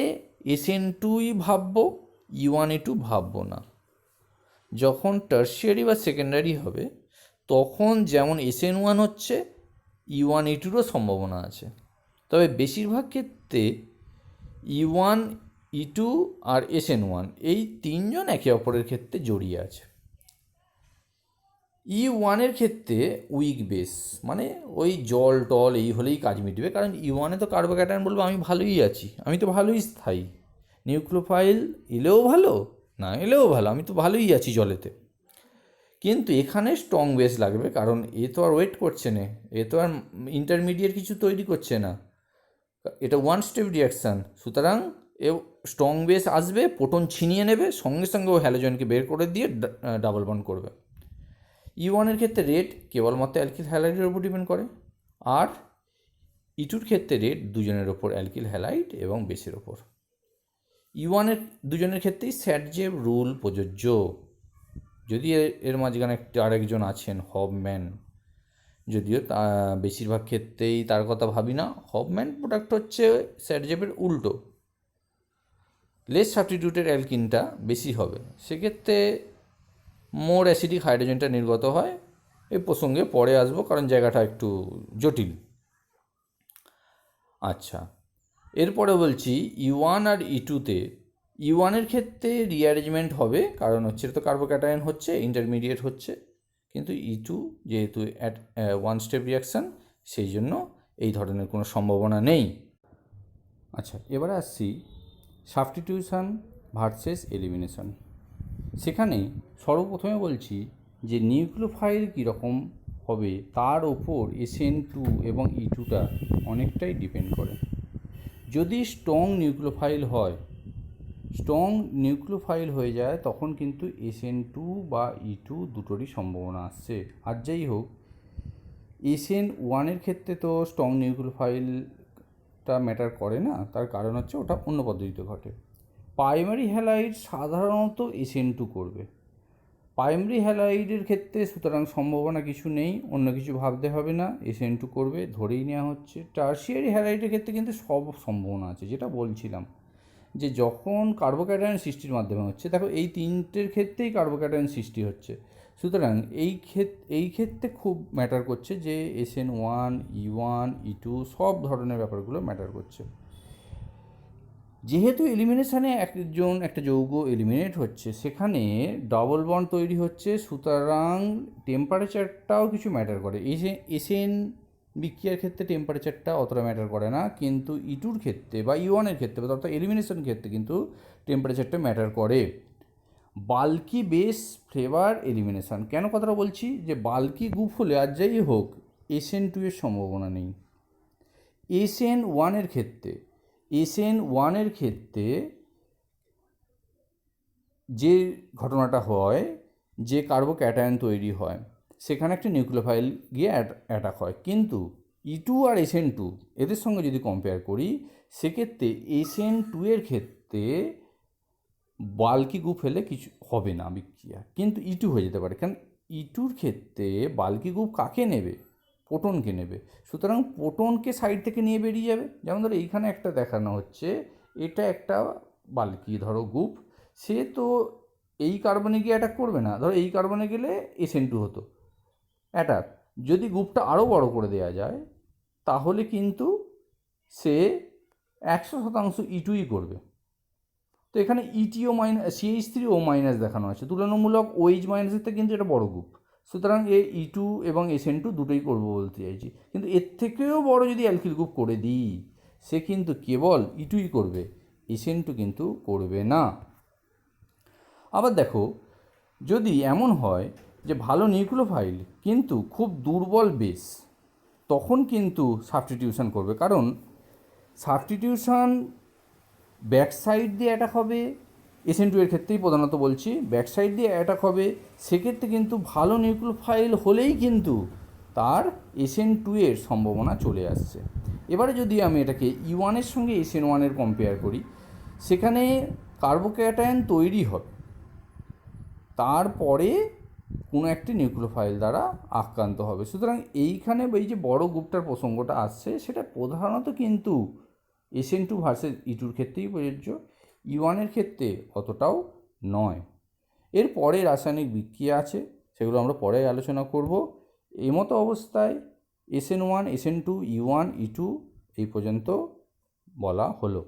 SN2ই ভাববো, E1A2 ভাববো না। যখন টারশিয়ারি বা সেকেন্ডারি হবে তখন যেমন SN1 হচ্ছে, E1A2রও সম্ভাবনা আছে। তবে বেশিরভাগ ক্ষেত্রে E1, E2 আর SN1 এই তিনজন একে অপরের ক্ষেত্রে জড়িয়ে আছে। E1-এর ক্ষেত্রে উইক বেস, মানে ওই জল টল এই হলেই কাজ মিটবে, কারণ E1-এ তো কার্বোক্যাটায়ন বলবো আমি ভালোই আছি, আমি তো ভালোই স্থায়ী, নিউক্লিওফাইল এলেও ভালো না এলেও ভালো, আমি তো ভালোই আছি জলেতে। কিন্তু এখানে স্ট্রং বেস লাগবে, কারণ এ তো আর ওয়েট করছে না, এ তো আর ইন্টারমিডিয়েট কিছু তৈরি করছে না, এটা ওয়ান স্টেপ রিয়াকশান। সুতরাং এ স্ট্রং বেস আসবে, প্রোটন ছিনিয়ে নেবে, সঙ্গে সঙ্গে ও হ্যালোজেনকে বের করে দিয়ে ডাবল বন্ড করবে। E1-এর ক্ষেত্রে রেট কেবলমাত্র অ্যালকিল হ্যালাইডের উপর ডিপেন্ড করে, আর E2-র ক্ষেত্রে রেট দুজনের ওপর, অ্যালকিল হ্যালাইড এবং বেসের ওপর। E1-এর দুজনের ক্ষেত্রেই স্যাটজেব রুল প্রযোজ্য, যদি এর মাঝখানে আরেকজন আছেন হবম্যান, যদিও তা বেশিরভাগ ক্ষেত্রেই তার কথা ভাবি না। হবম্যান প্রোডাক্ট হচ্ছে স্যাটজেবের উল্টো, লেস সাবস্টিটিউটেড অ্যালকিনটা বেশি হবে, সেক্ষেত্রে মোর অ্যাসিডিক হাইড্রোজেনটা নির্গত হয়। এই প্রসঙ্গে পরে আসবো, কারণ জায়গাটা একটু জটিল। আচ্ছা, এরপরে বলছি E1 আর E2তে। E1-এর ক্ষেত্রে রিঅ্যারেঞ্জমেন্ট হবে, কারণ হচ্ছে এটা তো কার্বোক্যাটায়ন হচ্ছে, ইন্টারমিডিয়েট হচ্ছে, কিন্তু E2 যেহেতু ওয়ান স্টেপ রিয়াকশান, সেই জন্য এই ধরনের কোনো সম্ভাবনা নেই। আচ্ছা, এবারে আসছি সাবস্টিটিউশন ভার্সেস এলিমিনেশন। সেখানে সর্বপ্রথমে বলছি যে নিউক্লিওফাইল কীরকম হবে তার ওপর SN2 এবং E2টা অনেকটাই ডিপেন্ড করে। যদি স্ট্রং নিউক্লিওফাইল হয়ে যায় তখন কিন্তু SN2 বা E2 দুটোরই সম্ভাবনা আসছে। আর যাই হোক, SN1-এর ক্ষেত্রে তো স্ট্রং নিউক্লিওফাইলটা ম্যাটার করে না, তার কারণ হচ্ছে ওটা অন্য পদ্ধতিতে ঘটে। প্রাইমারি হ্যালাইড সাধারণত SN2 করবে। প্রাইমারি হ্যালাইডের ক্ষেত্রে সুতরাং সম্ভাবনা কিছু নেই, অন্য কিছু ভাবতে হবে না, SN2 করবে ধরেই নেওয়া হচ্ছে। টারশিয়ারি হ্যালাইডের ক্ষেত্রে কিন্তু সব সম্ভাবনা আছে, যেটা বলছিলাম যে যখন কার্বোক্যাটায়ন সৃষ্টির মাধ্যমে হচ্ছে, দেখো এই তিনটের ক্ষেত্রেই কার্বোক্যাটায়ন সৃষ্টি হচ্ছে, সুতরাং এই ক্ষেত্রে খুব ম্যাটার করছে যে SN1, E1, E2 সব ধরনের ব্যাপারগুলো ম্যাটার করছে। যেহেতু এলিমিনেশানে একটা যৌগ এলিমিনেট হচ্ছে, সেখানে ডবল বন্ড তৈরি হচ্ছে, সুতরাং টেম্পারেচারটাও কিছু ম্যাটার করে। এসএন বিক্রিয়ার ক্ষেত্রে টেম্পারেচারটা অতটা ম্যাটার করে না, কিন্তু E2-র ক্ষেত্রে বা E1-এর ক্ষেত্রে অর্থাৎ এলিমিনেশন ক্ষেত্রে কিন্তু টেম্পারেচারটা ম্যাটার করে। বাল্কি বেস ফ্লেভার এলিমিনেশান, কেন কথাটা বলছি যে বাল্কি গ্রুপ হলে আর যাই হোক SN2 এর সম্ভাবনা নেই। SN1-এর ক্ষেত্রে যে ঘটনাটা হয়, যে কার্বোক্যাটায়ন তৈরি হয়, সেখানে একটা নিউক্লিওফাইল গিয়ে অ্যাটাক হয়, কিন্তু E2 আর SN2 এদের সঙ্গে যদি কম্পেয়ার করি, সেক্ষেত্রে SN2-এর ক্ষেত্রে বাল্কি গ্রুপ হলে কিছু হবে না বিক্রিয়া, কিন্তু E2 হয়ে যেতে পারে। কারণ E2-র ক্ষেত্রে বাল্কি গ্রুপ কাকে নেবে? প্রোটনকে নেবে, সুতরাং প্রোটনকে সাইড থেকে নিয়ে বেরিয়ে যাবে। যেমন ধরো এইখানে একটা দেখানো হচ্ছে, এটা একটা বাল্কি ধরো গ্রুপ, সে তো এই কার্বনে গিয়ে অ্যাটাক করবে না, ধরো এই কার্বনে গেলে SN2 হতো অ্যাটাক। যদি গ্রুপটা আরও বড় করে দেওয়া যায়, তাহলে কিন্তু সে 100% E2ই করবে। তো এখানে ETO CH3O মাইনাস দেখানো আছে, তুলনামূলক OH মাইনাসের থেকে কিন্তু এটা বড় গ্রুপ, সুতরাং E2 এবং SN2 দুটোই করবো বলতে চাইছি। কিন্তু এর থেকেও বড় যদি অ্যালকিল গ্রুপ করে দিই, সে কিন্তু কেবল E2ই করবে, SN2 কিন্তু করবে না। আবার দেখো, যদি এমন হয় যে ভালো নিউক্লিওফাইল কিন্তু খুব দুর্বল বেস, তখন কিন্তু সাবস্টিটিউশন করবে, কারণ সাবস্টিটিউশন ব্যাক সাইড দিয়ে অ্যাটাক হবে। SN2 এর ক্ষেত্রেই প্রধানত বলছি, ব্যাক সাইড দিয়ে অ্যাটাক হবে। সেক্ষেত্রে কিন্তু ভালো নিউক্লিওফাইল হলেই কিন্তু তার SN2 এর সম্ভাবনা চলে আসছে। এবারে যদি আমি এটাকে E1-এর সঙ্গে SN1-এর কম্পেয়ার করি, সেখানে কার্বোক্যাটায়ন তৈরি হবে, তারপরে কোনো একটি নিউক্লিওফাইল দ্বারা আক্রান্ত হবে। সুতরাং এইখানে এই যে বড় গ্রুপটার প্রসঙ্গটা আসছে, সেটা প্রধানত কিন্তু SN2 ভার্সেস E2-র ক্ষেত্রেই প্রযোজ্য, E1-এর ক্ষেত্রে অতটাও নয়। এর পরে রাসায়নিক বিক্রিয়া আছে, সেগুলো আমরা পরে আলোচনা করব। এই মতো অবস্থায় SN1, SN2, E1, E2 এই পর্যন্ত বলা হলো।